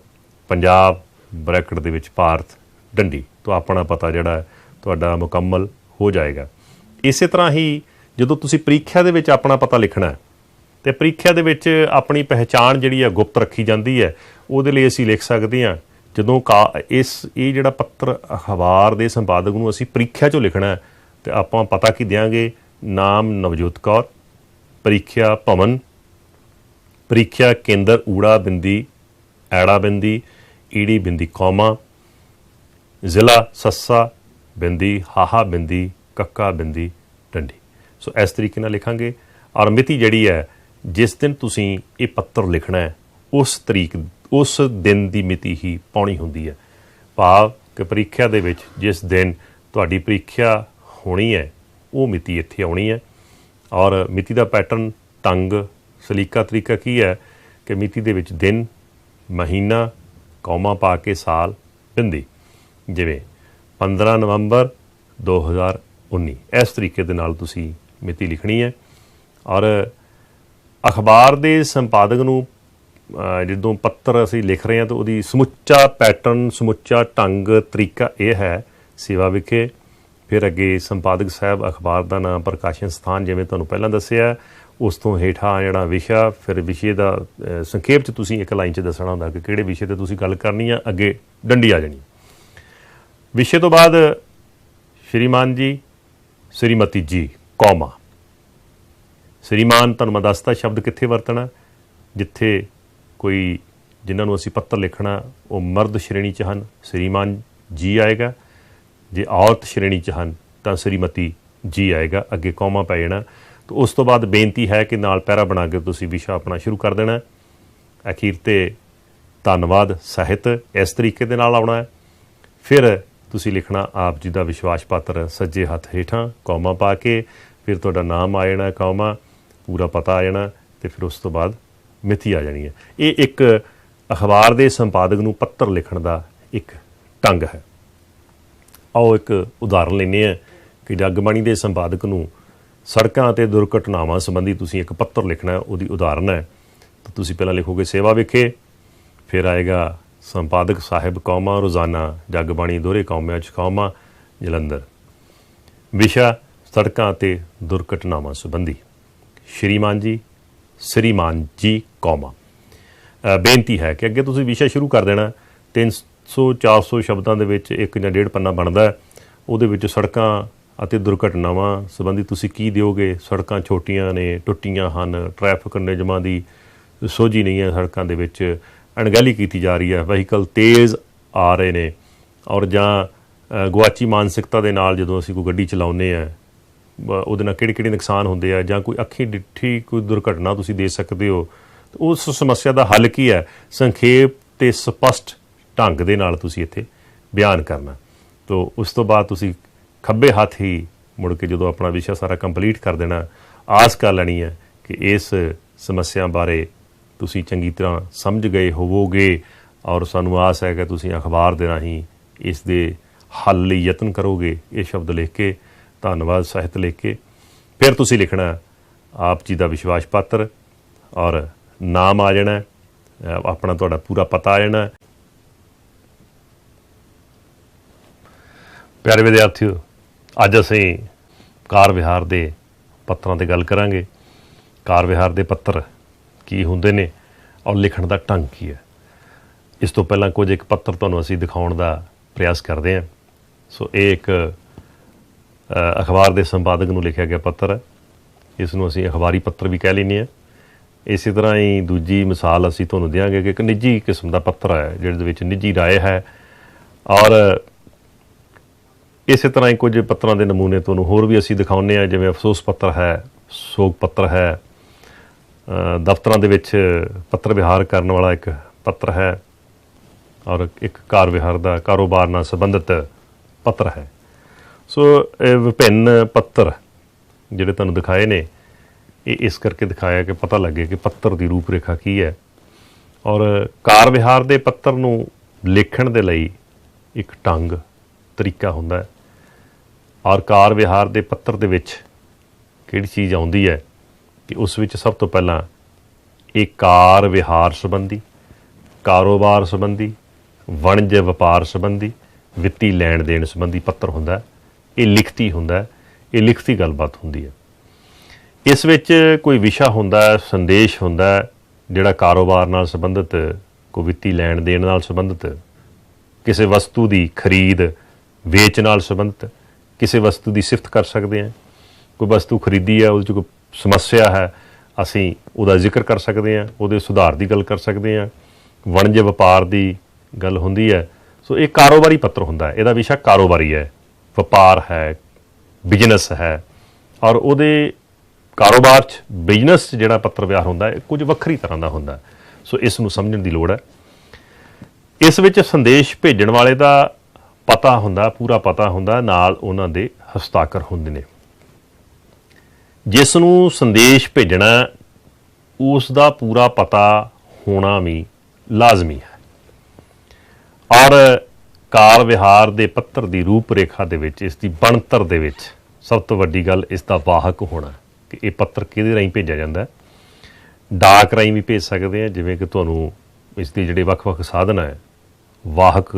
ਪੰਜਾਬ, ਬਰੈਕਟ ਦੇ ਵਿੱਚ ਭਾਰਤ, ਡੰਡੀ ਤੋਂ ਆਪਣਾ ਪਤਾ ਜਿਹੜਾ ਹੈ ਤੁਹਾਡਾ ਮੁਕੰਮਲ ਹੋ ਜਾਏਗਾ। ਇਸੇ ਤਰ੍ਹਾਂ ਹੀ ਜਦੋਂ ਤੁਸੀਂ ਪ੍ਰੀਖਿਆ ਦੇ ਵਿੱਚ ਆਪਣਾ ਪਤਾ ਲਿਖਣਾ ਅਤੇ ਪ੍ਰੀਖਿਆ ਦੇ ਵਿੱਚ ਆਪਣੀ ਪਹਿਚਾਣ ਜਿਹੜੀ ਹੈ ਗੁਪਤ ਰੱਖੀ ਜਾਂਦੀ ਹੈ, ਉਹਦੇ ਲਈ ਅਸੀਂ ਲਿਖ ਸਕਦੇ ਹਾਂ ਜਦੋਂ ਇਹ ਜਿਹੜਾ ਪੱਤਰ ਅਖਬਾਰ ਦੇ ਸੰਪਾਦਕ ਨੂੰ ਅਸੀਂ ਪ੍ਰੀਖਿਆ 'ਚੋਂ ਲਿਖਣਾ ਅਤੇ ਆਪਾਂ ਪਤਾ ਕੀ ਦਿਆਂਗੇ, ਨਾਮ ਨਵਜੋਤ ਕੌਰ, ਪ੍ਰੀਖਿਆ ਭਵਨ, ਪ੍ਰੀਖਿਆ ਕੇਂਦਰ ਊੜਾ ਬਿੰਦੀ ਐੜਾ ਬਿੰਦੀ ਈੜੀ ਬਿੰਦੀ ਕੌਮਾ, ਜ਼ਿਲ੍ਹਾ ਸੱਸਾ ਬਿੰਦੀ ਹਾਹਾ ਬਿੰਦੀ ਕੱਕਾ ਬਿੰਦੀ ਡੰਡੀ। ਸੋ ਇਸ ਤਰੀਕੇ ਨਾਲ ਲਿਖਾਂਗੇ। ਔਰ ਮਿਤੀ ਜਿਹੜੀ ਹੈ, ਜਿਸ ਦਿਨ ਤੁਸੀਂ ਇਹ ਪੱਤਰ ਲਿਖਣਾ ਹੈ ਉਸ ਦਿਨ ਦੀ ਮਿਤੀ ਹੀ ਪਾਉਣੀ ਹੁੰਦੀ ਹੈ। ਭਾਵ ਕਿ ਪ੍ਰੀਖਿਆ ਦੇ ਵਿੱਚ ਜਿਸ ਦਿਨ ਤੁਹਾਡੀ ਪ੍ਰੀਖਿਆ ਹੋਣੀ ਹੈ, ਉਹ ਮਿਤੀ ਇੱਥੇ ਆਉਣੀ ਹੈ। ਔਰ ਮਿਤੀ ਦਾ ਪੈਟਰਨ, ਢੰਗ, ਸਲੀਕਾ ਤਰੀਕਾ ਕੀ ਹੈ ਕਿ ਮਿਤੀ ਦੇ ਵਿੱਚ ਦਿਨ, ਮਹੀਨਾ, ਕੌਮਾ ਪਾ ਕੇ ਸਾਲ, ਬਿੰਦੀ। ਜਿਵੇਂ 15 ਨਵੰਬਰ 2019, ਇਸ ਤਰੀਕੇ ਦੇ ਨਾਲ ਤੁਸੀਂ ਮਿਤੀ ਲਿਖਣੀ ਹੈ। ਔਰ ਅਖਬਾਰ ਦੇ ਸੰਪਾਦਕ ਨੂੰ ਜਦੋਂ ਪੱਤਰ ਅਸੀਂ ਲਿਖ ਰਹੇ ਹਾਂ ਤਾਂ ਉਹਦੀ ਸਮੁੱਚਾ ਪੈਟਰਨ, ਸਮੁੱਚਾ ਢੰਗ, ਤਰੀਕਾ ਇਹ ਹੈ। ਸੇਵਾ ਵਿਖੇ, ਫਿਰ ਅੱਗੇ ਸੰਪਾਦਕ ਸਾਹਿਬ, ਅਖਬਾਰ ਦਾ ਨਾਮ, ਪ੍ਰਕਾਸ਼ਨ ਸਥਾਨ ਜਿਵੇਂ ਤੁਹਾਨੂੰ ਪਹਿਲਾਂ ਦੱਸਿਆ, ਉਸ ਤੋਂ ਹੇਠਾਂ ਜਿਹੜਾ ਵਿਸ਼ਾ, ਫਿਰ ਵਿਸ਼ੇ ਦਾ ਸੰਖੇਪ 'ਚ ਤੁਸੀਂ ਇੱਕ ਲਾਈਨ 'ਚ ਦੱਸਣਾ ਹੁੰਦਾ ਕਿ ਕਿਹੜੇ ਵਿਸ਼ੇ 'ਤੇ ਤੁਸੀਂ ਗੱਲ ਕਰਨੀ ਆ, ਅੱਗੇ ਡੰਡੀ ਆ ਜਾਣੀ। ਵਿਸ਼ੇ ਤੋਂ ਬਾਅਦ ਸ਼੍ਰੀਮਾਨ ਜੀ, ਸ਼੍ਰੀਮਤੀ ਜੀ, ਕੌਮਾ। ਸ਼੍ਰੀਮਾਨ ਤੁਹਾਨੂੰ ਮੈਂ ਦੱਸਤਾ ਸ਼ਬਦ ਕਿੱਥੇ ਵਰਤਣਾ, ਜਿੱਥੇ ਕੋਈ ਜਿਨ੍ਹਾਂ ਨੂੰ ਅਸੀਂ ਪੱਤਰ ਲਿਖਣਾ ਉਹ ਮਰਦ ਸ਼੍ਰੇਣੀ 'ਚ ਹਨ, ਸ਼੍ਰੀਮਾਨ ਜੀ ਆਏਗਾ। ਜੇ ਔਰਤ ਸ਼੍ਰੇਣੀ 'ਚ ਹਨ ਤਾਂ ਸ਼੍ਰੀਮਤੀ ਜੀ ਆਏਗਾ, ਅੱਗੇ ਕੌਮਾ ਪੈ ਜਾਣਾ। ਤਾਂ ਉਸ ਤੋਂ ਬਾਅਦ ਬੇਨਤੀ ਹੈ ਕਿ ਨਾਲ ਪੈਰਾ ਬਣਾ ਕੇ ਤੁਸੀਂ ਵਿਸ਼ਾ ਆਪਣਾ ਸ਼ੁਰੂ ਕਰ ਦੇਣਾ। ਅਖੀਰ 'ਤੇ ਧੰਨਵਾਦ ਸਾਹਿਤ ਇਸ ਤਰੀਕੇ ਦੇ ਨਾਲ ਆਉਣਾ ਹੈ। ਫਿਰ ਤੁਸੀਂ ਲਿਖਣਾ ਆਪ ਜੀ ਦਾ ਵਿਸ਼ਵਾਸ ਪਾਤਰ, ਸੱਜੇ ਹੱਥ ਹੇਠਾਂ ਕੌਮਾ ਪਾ ਕੇ, ਫਿਰ ਤੁਹਾਡਾ ਨਾਮ ਆ ਜਾਣਾ, ਕੌਮਾ, ਪੂਰਾ ਪਤਾ ਆ ਜਾਣਾ, ਅਤੇ ਫਿਰ ਉਸ ਤੋਂ ਬਾਅਦ ਮਿਤੀ ਆ ਜਾਣੀ ਹੈ। ਇਹ ਇੱਕ ਅਖਬਾਰ ਦੇ ਸੰਪਾਦਕ ਨੂੰ ਪੱਤਰ ਲਿਖਣ ਦਾ ਇੱਕ ਢੰਗ ਹੈ। ਆਓ ਇੱਕ ਉਦਾਹਰਨ ਲੈਂਦੇ ਹਾਂ ਕਿ ਜਗਬਾਣੀ ਦੇ ਸੰਪਾਦਕ ਨੂੰ ਸੜਕਾਂ ਅਤੇ ਦੁਰਘਟਨਾਵਾਂ ਸੰਬੰਧੀ ਤੁਸੀਂ ਇੱਕ ਪੱਤਰ ਲਿਖਣਾ, ਉਹਦੀ ਉਦਾਹਰਨ ਹੈ। ਤਾਂ ਤੁਸੀਂ ਪਹਿਲਾਂ ਲਿਖੋਗੇ ਸੇਵਾ ਵਿਖੇ, ਫਿਰ ਆਏਗਾ ਸੰਪਾਦਕ ਸਾਹਿਬ ਕੌਮਾ, ਰੋਜ਼ਾਨਾ ਜਗਬਾਣੀ ਦੋਹਰੇ ਕੌਮਿਆਂ 'ਚ ਕੌਮਾ, ਜਲੰਧਰ। ਵਿਸ਼ਾ ਸੜਕਾਂ ਅਤੇ ਦੁਰਘਟਨਾਵਾਂ ਸੰਬੰਧੀ। ਸ਼੍ਰੀਮਾਨ ਜੀ, ਸ਼੍ਰੀਮਾਨ ਜੀ, ਕੌਮਾ। ਬੇਨਤੀ ਹੈ ਕਿ ਅੱਗੇ ਤੁਸੀਂ ਵਿਸ਼ਾ ਸ਼ੁਰੂ ਕਰ ਦੇਣਾ। 300-400 ਸ਼ਬਦਾਂ ਦੇ ਵਿੱਚ ਇੱਕ ਜਾਂ ਡੇਢ ਪੰਨਾ ਬਣਦਾ। ਉਹਦੇ ਵਿੱਚ ਸੜਕਾਂ ਅਤੇ ਦੁਰਘਟਨਾਵਾਂ ਸੰਬੰਧੀ ਤੁਸੀਂ ਕੀ ਦਿਓਗੇ। ਸੜਕਾਂ ਛੋਟੀਆਂ ਨੇ, ਟੁੱਟੀਆਂ ਹਨ, ਟ੍ਰੈਫਿਕ ਨਿਯਮਾਂ ਦੀ ਸੋਝੀ ਨਹੀਂ ਹੈ, ਸੜਕਾਂ ਦੇ ਵਿੱਚ ਅਣਗਹਿਲੀ ਕੀਤੀ ਜਾ ਰਹੀ ਹੈ, ਵਹੀਕਲ ਤੇਜ਼ ਆ ਰਹੇ ਨੇ, ਔਰ ਜਾਂ ਗੁਆਚੀ ਮਾਨਸਿਕਤਾ ਦੇ ਨਾਲ ਜਦੋਂ ਅਸੀਂ ਕੋਈ ਗੱਡੀ ਚਲਾਉਂਦੇ ਹਾਂ ਉਹਦੇ ਨਾਲ ਕਿਹੜੇ ਕਿਹੜੇ ਨੁਕਸਾਨ ਹੁੰਦੇ ਆ, ਜਾਂ ਕੋਈ ਅੱਖੀਂ ਡਿੱਠੀ ਕੋਈ ਦੁਰਘਟਨਾ ਤੁਸੀਂ ਦੇ ਸਕਦੇ ਹੋ ਉਸ ਸਮੱਸਿਆ ਦਾ ਹੱਲ ਕੀ ਹੈ, ਸੰਖੇਪ ਤੇ ਸਪਸ਼ਟ ਢੰਗ ਦੇ ਨਾਲ ਤੁਸੀਂ ਇੱਥੇ ਬਿਆਨ ਕਰਨਾ। ਤੋ ਉਸ ਤੋਂ ਬਾਅਦ ਤੁਸੀਂ ਖੱਬੇ ਹੱਥ ਹੀ ਮੁੜ ਕੇ ਜਦੋਂ ਆਪਣਾ ਵਿਸ਼ਾ ਸਾਰਾ ਕੰਪਲੀਟ ਕਰ ਦੇਣਾ, ਆਸ ਕਰ ਲੈਣੀ ਹੈ ਕਿ ਇਸ ਸਮੱਸਿਆ ਬਾਰੇ ਤੁਸੀਂ ਚੰਗੀ ਤਰ੍ਹਾਂ ਸਮਝ ਗਏ ਹੋਵੋਗੇ, ਔਰ ਸਾਨੂੰ ਆਸ ਹੈ ਕਿ ਤੁਸੀਂ ਅਖਬਾਰ ਦੇ ਰਾਹੀਂ ਇਸ ਦੇ ਹੱਲ ਲਈ ਯਤਨ ਕਰੋਗੇ। ਇਹ ਸ਼ਬਦ ਲਿਖ ਕੇ, ਧੰਨਵਾਦ ਸਾਹਿਤ ਲਿਖ ਕੇ, ਫਿਰ ਤੁਸੀਂ ਲਿਖਣਾ ਆਪ ਜੀ ਦਾ ਵਿਸ਼ਵਾਸ ਪਾਤਰ, ਔਰ ਨਾਮ ਆ ਜਾਣਾ, ਆਪਣਾ ਤੁਹਾਡਾ ਪੂਰਾ ਪਤਾ ਆ ਜਾਣਾ। ਪਿਆਰੇ ਵਿਦਿਆਰਥੀਓ, ਅੱਜ ਅਸੀਂ ਕਾਰ ਵਿਹਾਰ ਦੇ ਪੱਤਰਾਂ 'ਤੇ ਗੱਲ ਕਰਾਂਗੇ। ਕਾਰ ਵਿਹਾਰ ਦੇ ਪੱਤਰ ਕੀ ਹੁੰਦੇ ਨੇ ਔਰ ਲਿਖਣ ਦਾ ਢੰਗ ਕੀ ਹੈ। ਇਸ ਤੋਂ ਪਹਿਲਾਂ ਕੁਝ ਇੱਕ ਪੱਤਰ ਤੁਹਾਨੂੰ ਅਸੀਂ ਦਿਖਾਉਣ ਦਾ ਪ੍ਰਯਾਸ ਕਰਦੇ ਹਾਂ। ਸੋ ਇਹ ਇੱਕ ਅਖਬਾਰ ਦੇ ਸੰਪਾਦਕ ਨੂੰ ਲਿਖਿਆ ਗਿਆ ਪੱਤਰ ਹੈ। ਇਸ ਨੂੰ ਅਸੀਂ ਅਖਬਾਰੀ ਪੱਤਰ ਵੀ ਕਹਿ ਲੈਂਦੇ ਹਾਂ। ਇਸੇ ਤਰ੍ਹਾਂ ਹੀ ਦੂਜੀ ਮਿਸਾਲ ਅਸੀਂ ਤੁਹਾਨੂੰ ਦਿਆਂਗੇ ਕਿ ਇੱਕ ਨਿੱਜੀ ਕਿਸਮ ਦਾ ਪੱਤਰ ਹੈ ਜਿਹਦੇ ਵਿੱਚ ਨਿੱਜੀ ਰਾਏ ਹੈ, ਔਰ ਇਸੇ ਤਰ੍ਹਾਂ ਹੀ ਕੁਝ ਪੱਤਰਾਂ ਦੇ ਨਮੂਨੇ ਤੁਹਾਨੂੰ ਹੋਰ ਵੀ ਅਸੀਂ ਦਿਖਾਉਂਦੇ ਹਾਂ, ਜਿਵੇਂ ਅਫਸੋਸ ਪੱਤਰ ਹੈ, ਸੋਗ ਪੱਤਰ ਹੈ, ਦਫ਼ਤਰਾਂ ਦੇ ਵਿੱਚ ਪੱਤਰ ਵਿਹਾਰ ਕਰਨ ਵਾਲਾ ਇੱਕ ਪੱਤਰ ਹੈ, ਔਰ ਇੱਕ ਕਾਰ ਵਿਹਾਰ ਦਾ ਕਾਰੋਬਾਰ ਨਾਲ ਸੰਬੰਧਿਤ ਪੱਤਰ ਹੈ। ਸੋ ਇਹ ਵਿਭਿੰਨ ਪੱਤਰ ਜਿਹੜੇ ਤੁਹਾਨੂੰ ਦਿਖਾਏ ਨੇ, ਇਹ ਇਸ ਕਰਕੇ ਦਿਖਾਇਆ ਕਿ ਪਤਾ ਲੱਗੇ ਕਿ ਪੱਤਰ ਦੀ ਰੂਪ ਰੇਖਾ ਕੀ ਹੈ। ਔਰ ਕਾਰ ਵਿਹਾਰ ਦੇ ਪੱਤਰ ਨੂੰ ਲਿਖਣ ਦੇ ਲਈ ਇੱਕ ਢੰਗ ਤਰੀਕਾ ਹੁੰਦਾ ਹੈ, ਔਰ ਕਾਰ ਵਿਹਾਰ ਦੇ ਪੱਤਰ ਦੇ ਵਿੱਚ ਕਿਹੜੀ ਚੀਜ਼ ਆਉਂਦੀ ਹੈ ਕਿ ਉਸ ਵਿੱਚ ਸਭ ਤੋਂ ਪਹਿਲਾਂ ਇਹ ਕਾਰ ਵਿਹਾਰ ਸੰਬੰਧੀ, ਕਾਰੋਬਾਰ ਸੰਬੰਧੀ, ਵਣਜ ਵਪਾਰ ਸੰਬੰਧੀ, ਵਿੱਤੀ ਲੈਣ ਦੇਣ ਸੰਬੰਧੀ ਪੱਤਰ ਹੁੰਦਾ। ਇਹ ਲਿਖਤੀ ਹੁੰਦਾ, ਇਹ ਲਿਖਤੀ ਗੱਲਬਾਤ ਹੁੰਦੀ ਹੈ। ਇਸ ਵਿੱਚ ਕੋਈ ਵਿਸ਼ਾ ਹੁੰਦਾ, ਸੰਦੇਸ਼ ਹੁੰਦਾ, ਜਿਹੜਾ ਕਾਰੋਬਾਰ ਨਾਲ ਸੰਬੰਧਿਤ, ਕੋਈ ਵਿੱਤੀ ਲੈਣ ਦੇਣ ਨਾਲ ਸੰਬੰਧਿਤ, ਕਿਸੇ ਵਸਤੂ ਦੀ ਖਰੀਦ ਵੇਚ ਨਾਲ ਸੰਬੰਧਿਤ, ਕਿਸੇ ਵਸਤੂ ਦੀ ਸਿਫਤ ਕਰ ਸਕਦੇ ਹਾਂ। ਕੋਈ ਵਸਤੂ ਖਰੀਦੀ ਹੈ, ਉਹਦੇ 'ਚ ਕੋਈ ਸਮੱਸਿਆ ਹੈ, ਅਸੀਂ ਉਹਦਾ ਜ਼ਿਕਰ ਕਰ ਸਕਦੇ ਹਾਂ, ਉਹਦੇ ਸੁਧਾਰ ਦੀ ਗੱਲ ਕਰ ਸਕਦੇ ਹਾਂ। ਵਣਜ ਵਪਾਰ ਦੀ ਗੱਲ ਹੁੰਦੀ ਹੈ। ਸੋ ਇਹ ਕਾਰੋਬਾਰੀ ਪੱਤਰ ਹੁੰਦਾ ਹੈ। ਇਹਦਾ ਵਿਸ਼ਾ ਕਾਰੋਬਾਰੀ ਹੈ, ਵਪਾਰ ਹੈ, ਬਿਜ਼ਨਸ ਹੈ, ਔਰ ਉਹਦੇ ਕਾਰੋਬਾਰ 'ਚ ਬਿਜ਼ਨਸ 'ਚ ਜਿਹੜਾ ਪੱਤਰ ਵਿਹਾਰ ਹੁੰਦਾ ਹੈ ਕੁਝ ਵੱਖਰੀ ਤਰ੍ਹਾਂ ਦਾ ਹੁੰਦਾ। ਸੋ ਇਸ ਨੂੰ ਸਮਝਣ ਦੀ ਲੋੜ ਹੈ। ਇਸ ਵਿੱਚ ਸੰਦੇਸ਼ ਭੇਜਣ ਵਾਲੇ ਦਾ ਪਤਾ ਹੁੰਦਾ, ਪੂਰਾ ਪਤਾ ਹੁੰਦਾ, ਨਾਲ ਉਹਨਾਂ ਦੇ ਹਸਤਾਖਰ ਹੁੰਦੇ ਨੇ। ਜਿਸ ਨੂੰ ਸੰਦੇਸ਼ ਭੇਜਣਾ ਉਸ ਦਾ ਪੂਰਾ ਪਤਾ ਹੋਣਾ ਵੀ ਲਾਜ਼ਮੀ ਹੈ। ਔਰ ਕਾਰ ਵਿਹਾਰ ਦੇ ਪੱਤਰ ਦੀ ਰੂਪ ਰੇਖਾ ਦੇ ਵਿੱਚ, ਇਸ ਦੀ ਬਣਤਰ ਦੇ ਵਿੱਚ ਸਭ ਤੋਂ ਵੱਡੀ ਗੱਲ ਇਸ ਦਾ ਵਾਹਕ ਹੋਣਾ, ਕਿ ਇਹ ਪੱਤਰ ਕਿਹਦੇ ਰਾਹੀਂ ਭੇਜਿਆ ਜਾਂਦਾ। ਡਾਕ ਰਾਹੀਂ ਵੀ ਭੇਜ ਸਕਦੇ ਹਾਂ, ਜਿਵੇਂ ਕਿ ਤੁਹਾਨੂੰ ਇਸ ਦੇ ਜਿਹੜੇ ਵੱਖ-ਵੱਖ ਸਾਧਨ ਹੈ, ਵਾਹਕ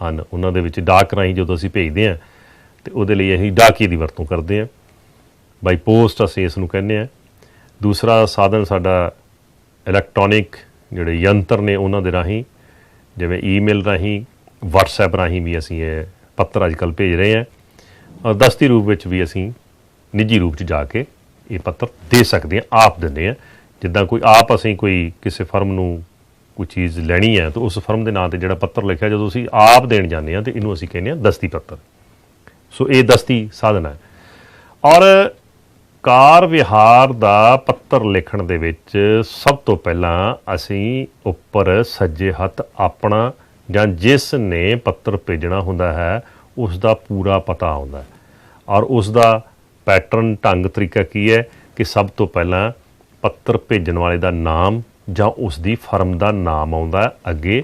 ਹਨ, ਉਹਨਾਂ ਦੇ ਵਿੱਚ ਡਾਕ ਰਾਹੀਂ ਜਦੋਂ ਅਸੀਂ ਭੇਜਦੇ ਹਾਂ ਤੇ ਉਹਦੇ ਲਈ ਅਸੀਂ ਡਾਕੀਏ ਦੀ ਵਰਤੋਂ ਕਰਦੇ ਹਾਂ। ਬਾਈ ਪੋਸਟ ਅਸੀਂ ਇਸ ਨੂੰ ਕਹਿੰਦੇ ਹਾਂ। ਦੂਸਰਾ ਸਾਧਨ ਸਾਡਾ ਇਲੈਕਟ੍ਰੋਨਿਕ ਜਿਹੜੇ ਯੰਤਰ ਨੇ ਉਹਨਾਂ ਦੇ ਰਾਹੀਂ, ਜਿਵੇਂ ਈਮੇਲ ਰਾਹੀਂ, ਵਟਸਐਪ ਰਾਹੀਂ ਵੀ ਅਸੀਂ ਇਹ ਪੱਤਰ ਅੱਜ ਕੱਲ੍ਹ ਭੇਜ ਰਹੇ ਹਾਂ। ਔਰ ਦਸਤੀ ਰੂਪ ਵਿੱਚ ਵੀ ਅਸੀਂ ਨਿੱਜੀ ਰੂਪ 'ਚ ਜਾ ਕੇ ਇਹ ਪੱਤਰ ਦੇ ਸਕਦੇ ਹਾਂ, ਆਪ ਦਿੰਦੇ ਹਾਂ। ਜਿੱਦਾਂ ਕੋਈ ਆਪ ਅਸੀਂ ਕੋਈ ਕਿਸੇ ਫਰਮ ਨੂੰ ਕੋਈ ਚੀਜ਼ ਲੈਣੀ ਹੈ ਤਾਂ ਉਸ ਫਰਮ ਦੇ ਨਾਂ 'ਤੇ ਜਿਹੜਾ ਪੱਤਰ ਲਿਖਿਆ ਜਦੋਂ ਅਸੀਂ ਆਪ ਦੇਣ ਜਾਂਦੇ ਹਾਂ ਤਾਂ ਇਹਨੂੰ ਅਸੀਂ ਕਹਿੰਦੇ ਹਾਂ ਦਸਤੀ ਪੱਤਰ। ਸੋ ਇਹ ਦਸਤੀ ਸਾਧਨ ਹੈ। ਔਰ ਕਾਰ ਵਿਹਾਰ ਦਾ ਪੱਤਰ ਲਿਖਣ ਦੇ ਵਿੱਚ ਸਭ ਤੋਂ ਪਹਿਲਾਂ ਅਸੀਂ ਉੱਪਰ ਸੱਜੇ ਹੱਥ ਆਪਣਾ ਜਾਂ ਜਿਸ ਨੇ ਪੱਤਰ ਭੇਜਣਾ ਹੁੰਦਾ ਹੈ ਉਸ ਦਾ ਪੂਰਾ ਪਤਾ ਆਉਂਦਾ, ਔਰ ਉਸ ਦਾ ਪੈਟਰਨ, ਢੰਗ, ਤਰੀਕਾ ਕੀ ਹੈ ਕਿ ਸਭ ਤੋਂ ਪਹਿਲਾਂ ਪੱਤਰ ਭੇਜਣ ਵਾਲੇ ਦਾ ਨਾਮ ਜਾਂ ਉਸ ਦੀ ਫਰਮ ਦਾ ਨਾਮ ਆਉਂਦਾ, ਅੱਗੇ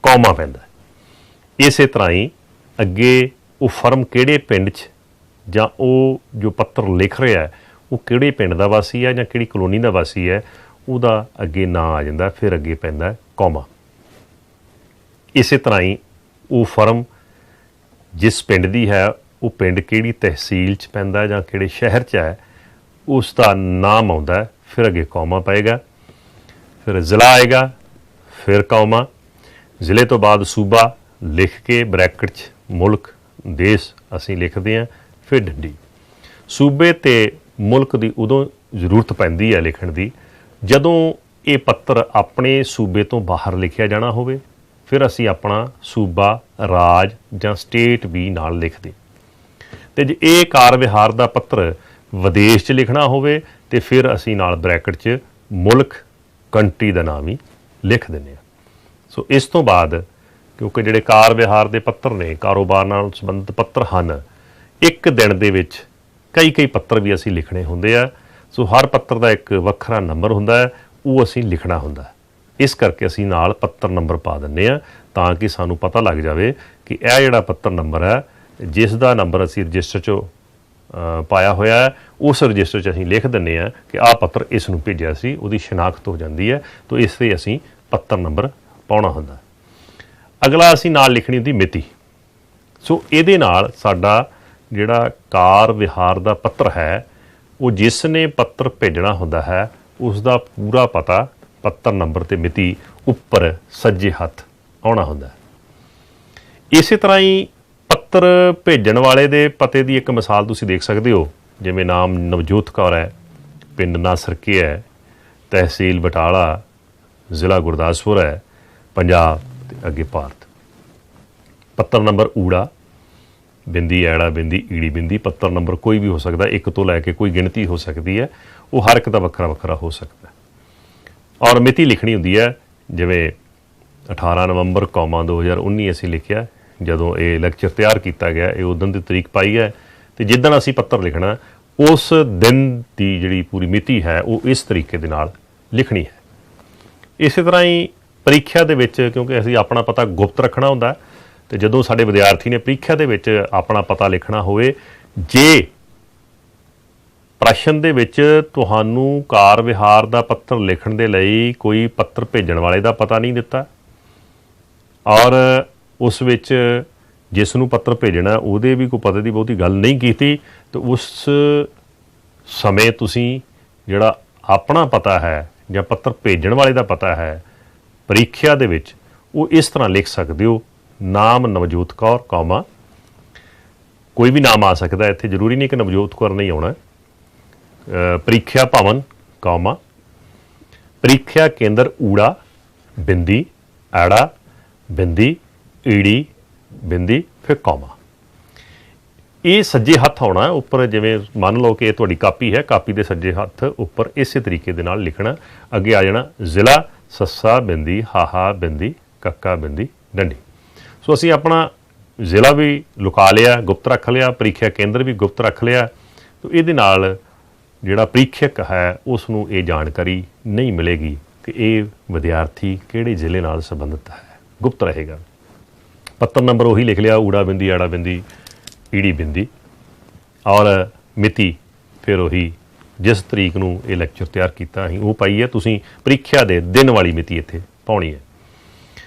ਕੌਮਾ ਪੈਂਦਾ। ਇਸੇ ਤਰ੍ਹਾਂ ਹੀ ਅੱਗੇ ਉਹ ਫਰਮ ਕਿਹੜੇ ਪਿੰਡ 'ਚ ਜਾਂ ਉਹ ਜੋ ਪੱਤਰ ਲਿਖ ਰਿਹਾ ਉਹ ਕਿਹੜੇ ਪਿੰਡ ਦਾ ਵਾਸੀ ਹੈ ਜਾਂ ਕਿਹੜੀ ਕਲੋਨੀ ਦਾ ਵਾਸੀ ਹੈ, ਉਹਦਾ ਅੱਗੇ ਨਾਂ ਆ ਜਾਂਦਾ, ਫਿਰ ਅੱਗੇ ਪੈਂਦਾ ਕੌਮਾ। ਇਸੇ ਤਰ੍ਹਾਂ ਹੀ ਉਹ ਫਰਮ ਜਿਸ ਪਿੰਡ ਦੀ ਹੈ ਉਹ ਪਿੰਡ ਕਿਹੜੀ ਤਹਿਸੀਲ 'ਚ ਪੈਂਦਾ ਜਾਂ ਕਿਹੜੇ ਸ਼ਹਿਰ 'ਚ ਹੈ, ਉਸ ਦਾ ਨਾਮ ਆਉਂਦਾ, ਫਿਰ ਅੱਗੇ ਕੌਮਾ ਪਏਗਾ, ਫਿਰ ਜ਼ਿਲ੍ਹਾ ਆਏਗਾ, ਫਿਰ ਕੌਮਾ, ਜ਼ਿਲ੍ਹੇ ਤੋਂ ਬਾਅਦ ਸੂਬਾ ਲਿਖ ਕੇ ਬਰੈਕਟ 'ਚ ਮੁਲਕ, ਦੇਸ਼ ਅਸੀਂ ਲਿਖਦੇ ਹਾਂ, ਫਿਰ ਡੰਡੀ। ਸੂਬੇ ਤੇ ਮੁਲਕ ਦੀ ਉਦੋਂ ਜ਼ਰੂਰਤ ਪੈਂਦੀ ਹੈ ਲਿਖਣ ਦੀ ਜਦੋਂ ਇਹ ਪੱਤਰ ਆਪਣੇ ਸੂਬੇ ਤੋਂ ਬਾਹਰ ਲਿਖਿਆ ਜਾਣਾ ਹੋਵੇ, ਫਿਰ ਅਸੀਂ ਆਪਣਾ ਸੂਬਾ, ਰਾਜ ਜਾਂ ਸਟੇਟ ਵੀ ਨਾਲ ਲਿਖਦੇ। ਅਤੇ ਜੇ ਇਹ ਕਾਰ ਵਿਹਾਰ ਦਾ ਪੱਤਰ ਵਿਦੇਸ਼ 'ਚ ਲਿਖਣਾ ਹੋਵੇ ਤਾਂ ਫਿਰ ਅਸੀਂ ਨਾਲ ਬਰੈਕਟ 'ਚ ਮੁਲਕ, ਕੰਟਰੀ ਦਾ ਨਾਮ ਹੀ ਲਿਖ ਦਿੰਦੇ ਹਾਂ। ਸੋ ਇਸ ਤੋਂ ਬਾਅਦ ਕਿਉਂਕਿ ਜਿਹੜੇ ਕਾਰ ਵਿਹਾਰ ਦੇ ਪੱਤਰ ਨੇ, ਕਾਰੋਬਾਰ ਨਾਲ ਸੰਬੰਧਿਤ ਪੱਤਰ ਹਨ, ਇੱਕ ਦਿਨ ਦੇ ਵਿੱਚ ਕਈ ਪੱਤਰ ਵੀ ਅਸੀਂ ਲਿਖਣੇ ਹੁੰਦੇ ਆ। ਸੋ ਹਰ ਪੱਤਰ ਦਾ ਇੱਕ ਵੱਖਰਾ ਨੰਬਰ ਹੁੰਦਾ ਹੈ, ਉਹ ਅਸੀਂ ਲਿਖਣਾ ਹੁੰਦਾ। ਇਸ ਕਰਕੇ ਅਸੀਂ ਨਾਲ ਪੱਤਰ ਨੰਬਰ ਪਾ ਦਿੰਦੇ ਹਾਂ ਤਾਂ ਕਿ ਸਾਨੂੰ ਪਤਾ ਲੱਗ ਜਾਵੇ ਕਿ ਇਹ ਜਿਹੜਾ ਪੱਤਰ ਨੰਬਰ ਹੈ, ਜਿਸ ਦਾ ਨੰਬਰ ਅਸੀਂ ਰਜਿਸਟਰ 'ਚੋਂ ਪਾਇਆ ਹੋਇਆ ਹੈ, ਉਸ ਰਜਿਸਟਰ 'ਚ ਅਸੀਂ ਲਿਖ ਦਿੰਦੇ ਹਾਂ ਕਿ ਆਹ ਪੱਤਰ ਇਸ ਨੂੰ ਭੇਜਿਆ ਸੀ, ਉਹਦੀ ਸ਼ਨਾਖਤ ਹੋ ਜਾਂਦੀ ਹੈ। ਤਾਂ ਇਸ 'ਤੇ ਅਸੀਂ ਪੱਤਰ ਨੰਬਰ ਪਾਉਣਾ ਹੁੰਦਾ। ਅਗਲਾ ਅਸੀਂ ਨਾਲ ਲਿਖਣੀ ਹੁੰਦੀ ਮਿਤੀ। ਸੋ ਇਹਦੇ ਨਾਲ ਸਾਡਾ ਜਿਹੜਾ ਕਾਰ ਵਿਹਾਰ ਦਾ ਪੱਤਰ ਹੈ, ਉਹ ਜਿਸ ਨੇ ਪੱਤਰ ਭੇਜਣਾ ਹੁੰਦਾ ਹੈ ਉਸ ਦਾ ਪੂਰਾ ਪਤਾ, ਪੱਤਰ ਨੰਬਰ ਤੇ ਮਿਤੀ ਉੱਪਰ ਸੱਜੇ ਹੱਥ ਆਉਣਾ ਹੁੰਦਾ। ਇਸੇ ਤਰ੍ਹਾਂ ਹੀ ਪੱਤਰ ਭੇਜਣ ਵਾਲੇ ਦੇ ਪਤੇ ਦੀ ਇੱਕ ਮਿਸਾਲ ਤੁਸੀਂ ਦੇਖ ਸਕਦੇ ਹੋ। ਜਿਵੇਂ ਨਾਮ ਨਵਜੋਤ ਕੌਰ ਹੈ, ਪਿੰਡ ਨਾਸਰਕੇ ਹੈ, ਤਹਿਸੀਲ ਬਟਾਲਾ, ਜ਼ਿਲ੍ਹਾ ਗੁਰਦਾਸਪੁਰ ਹੈ, ਪੰਜਾਬ ਤੇ ਅੱਗੇ ਭਾਰਤ। ਪੱਤਰ ਨੰਬਰ ਊੜਾ, ਬਿੰਦੀ, ਐੜਾ ਬਿੰਦੀ, ਈੜੀ ਬਿੰਦੀ। ਪੱਤਰ ਨੰਬਰ ਕੋਈ ਵੀ ਹੋ ਸਕਦਾ, ਇੱਕ ਤੋਂ ਲੈ ਕੇ ਕੋਈ ਗਿਣਤੀ ਹੋ ਸਕਦੀ ਹੈ, ਉਹ ਹਰ ਇੱਕ ਦਾ ਵੱਖਰਾ ਵੱਖਰਾ ਹੋ ਸਕਦਾ। ਔਰ ਮਿਤੀ ਲਿਖਣੀ ਹੁੰਦੀ ਹੈ, ਜਿਵੇਂ 18 ਨਵੰਬਰ 2019 ਅਸੀਂ ਲਿਖਿਆ। ਜਦੋਂ ਇਹ ਲੈਕਚਰ ਤਿਆਰ ਕੀਤਾ ਗਿਆ, ਇਹ ਉਦੋਂ ਦੀ ਤਰੀਕ ਪਾਈ ਹੈ, ਅਤੇ ਜਿੱਦਣ ਅਸੀਂ ਪੱਤਰ ਲਿਖਣਾ ਉਸ ਦਿਨ ਦੀ ਜਿਹੜੀ ਪੂਰੀ ਮਿਤੀ ਹੈ ਉਹ ਇਸ ਤਰੀਕੇ ਦੇ ਨਾਲ ਲਿਖਣੀ ਹੈ। ਇਸੇ ਤਰ੍ਹਾਂ ਹੀ ਪ੍ਰੀਖਿਆ ਦੇ ਵਿੱਚ, ਕਿਉਂਕਿ ਅਸੀਂ ਆਪਣਾ ਪਤਾ ਗੁਪਤ ਰੱਖਣਾ ਹੁੰਦਾ, ਅਤੇ ਜਦੋਂ ਸਾਡੇ ਵਿਦਿਆਰਥੀ ਨੇ ਪ੍ਰੀਖਿਆ ਦੇ ਵਿੱਚ ਆਪਣਾ ਪਤਾ ਲਿਖਣਾ ਹੋਵੇ, ਜੇ ਪ੍ਰਸ਼ਨ ਦੇ ਵਿੱਚ ਤੁਹਾਨੂੰ ਕਾਰ ਵਿਹਾਰ ਦਾ ਪੱਤਰ ਲਿਖਣ ਦੇ ਲਈ ਕੋਈ ਪੱਤਰ ਭੇਜਣ ਵਾਲੇ ਦਾ ਪਤਾ ਨਹੀਂ ਦਿੱਤਾ, ਔਰ ਉਸ ਵਿੱਚ ਜਿਸ ਨੂੰ ਪੱਤਰ ਭੇਜਣਾ ਉਹਦੇ ਵੀ ਕੋਈ ਪਤੇ ਦੀ ਬਹੁਤੀ ਗੱਲ ਨਹੀਂ ਕੀਤੀ, ਤਾਂ ਉਸ ਸਮੇਂ ਤੁਸੀਂ ਜਿਹੜਾ ਆਪਣਾ ਪਤਾ ਹੈ ਜਾਂ ਪੱਤਰ ਭੇਜਣ ਵਾਲੇ ਦਾ ਪਤਾ ਹੈ ਪ੍ਰੀਖਿਆ ਦੇ ਵਿੱਚ, ਉਹ ਇਸ ਤਰ੍ਹਾਂ ਲਿਖ ਸਕਦੇ ਹੋ। ਨਾਮ ਨਵਜੋਤ ਕੌਰ, ਕੌਮਾ, ਕੋਈ ਵੀ ਨਾਮ ਆ ਸਕਦਾ ਇੱਥੇ, ਜ਼ਰੂਰੀ ਨਹੀਂ ਕਿ ਨਵਜੋਤ ਕੌਰ ਨਹੀਂ ਆਉਣਾ। ਪ੍ਰੀਖਿਆ ਭਵਨ, ਕੌਮਾ, ਪ੍ਰੀਖਿਆ ਕੇਂਦਰ ਊੜਾ, ਬਿੰਦੀ, ਐੜਾ ਬਿੰਦੀ, ਈੜੀ ਬਿੰਦੀ, ਫਿਰ ਕੌਮਾ। ਇਹ ਸੱਜੇ ਹੱਥ ਆਉਣਾ ਉੱਪਰ। ਜਿਵੇਂ ਮੰਨ ਲਓ ਕਿ ਇਹ ਤੁਹਾਡੀ ਕਾਪੀ ਹੈ, ਕਾਪੀ ਦੇ ਸੱਜੇ ਹੱਥ ਉੱਪਰ ਇਸੇ ਤਰੀਕੇ ਦੇ ਨਾਲ ਲਿਖਣਾ। ਅੱਗੇ ਆ ਜਾਣਾ ਜ਼ਿਲ੍ਹਾ, ਸੱਸਾ ਬਿੰਦੀ, ਹਾਹਾ ਬਿੰਦੀ, ਕੱਕਾ ਬਿੰਦੀ, ਡੰਡੀ। ਸੋ ਅਸੀਂ ਆਪਣਾ ਜ਼ਿਲ੍ਹਾ ਵੀ ਲੁਕਾ ਲਿਆ, ਗੁਪਤ ਰੱਖ ਲਿਆ, ਪ੍ਰੀਖਿਆ ਕੇਂਦਰ ਵੀ ਗੁਪਤ ਰੱਖ ਲਿਆ। ਤਾਂ ਇਹਦੇ ਨਾਲ ਜਿਹੜਾ ਪ੍ਰੀਖਿਅਕ ਹੈ ਉਸ ਨੂੰ ਇਹ ਜਾਣਕਾਰੀ ਨਹੀਂ ਮਿਲੇਗੀ ਕਿ ਇਹ ਵਿਦਿਆਰਥੀ ਕਿਹੜੇ ਜ਼ਿਲ੍ਹੇ ਨਾਲ ਸੰਬੰਧਿਤ ਹੈ, ਗੁਪਤ ਰਹੇਗਾ। ਪੱਤਰ ਨੰਬਰ ਉਹੀ ਲਿਖ ਲਿਆ, ਊੜਾ ਬਿੰਦੀ, ਐੜਾ ਬਿੰਦੀ, ਈੜੀ ਬਿੰਦੀ, ਔਰ ਮਿਤੀ ਫਿਰ ਉਹੀ ਜਿਸ ਤਰੀਕ ਨੂੰ ਇਹ ਲੈਕਚਰ ਤਿਆਰ ਕੀਤਾ ਅਸੀਂ ਉਹ ਪਾਈ ਹੈ। ਤੁਸੀਂ ਪ੍ਰੀਖਿਆ ਦੇ ਦਿਨ ਵਾਲੀ ਮਿਤੀ ਇੱਥੇ ਪਾਉਣੀ ਹੈ।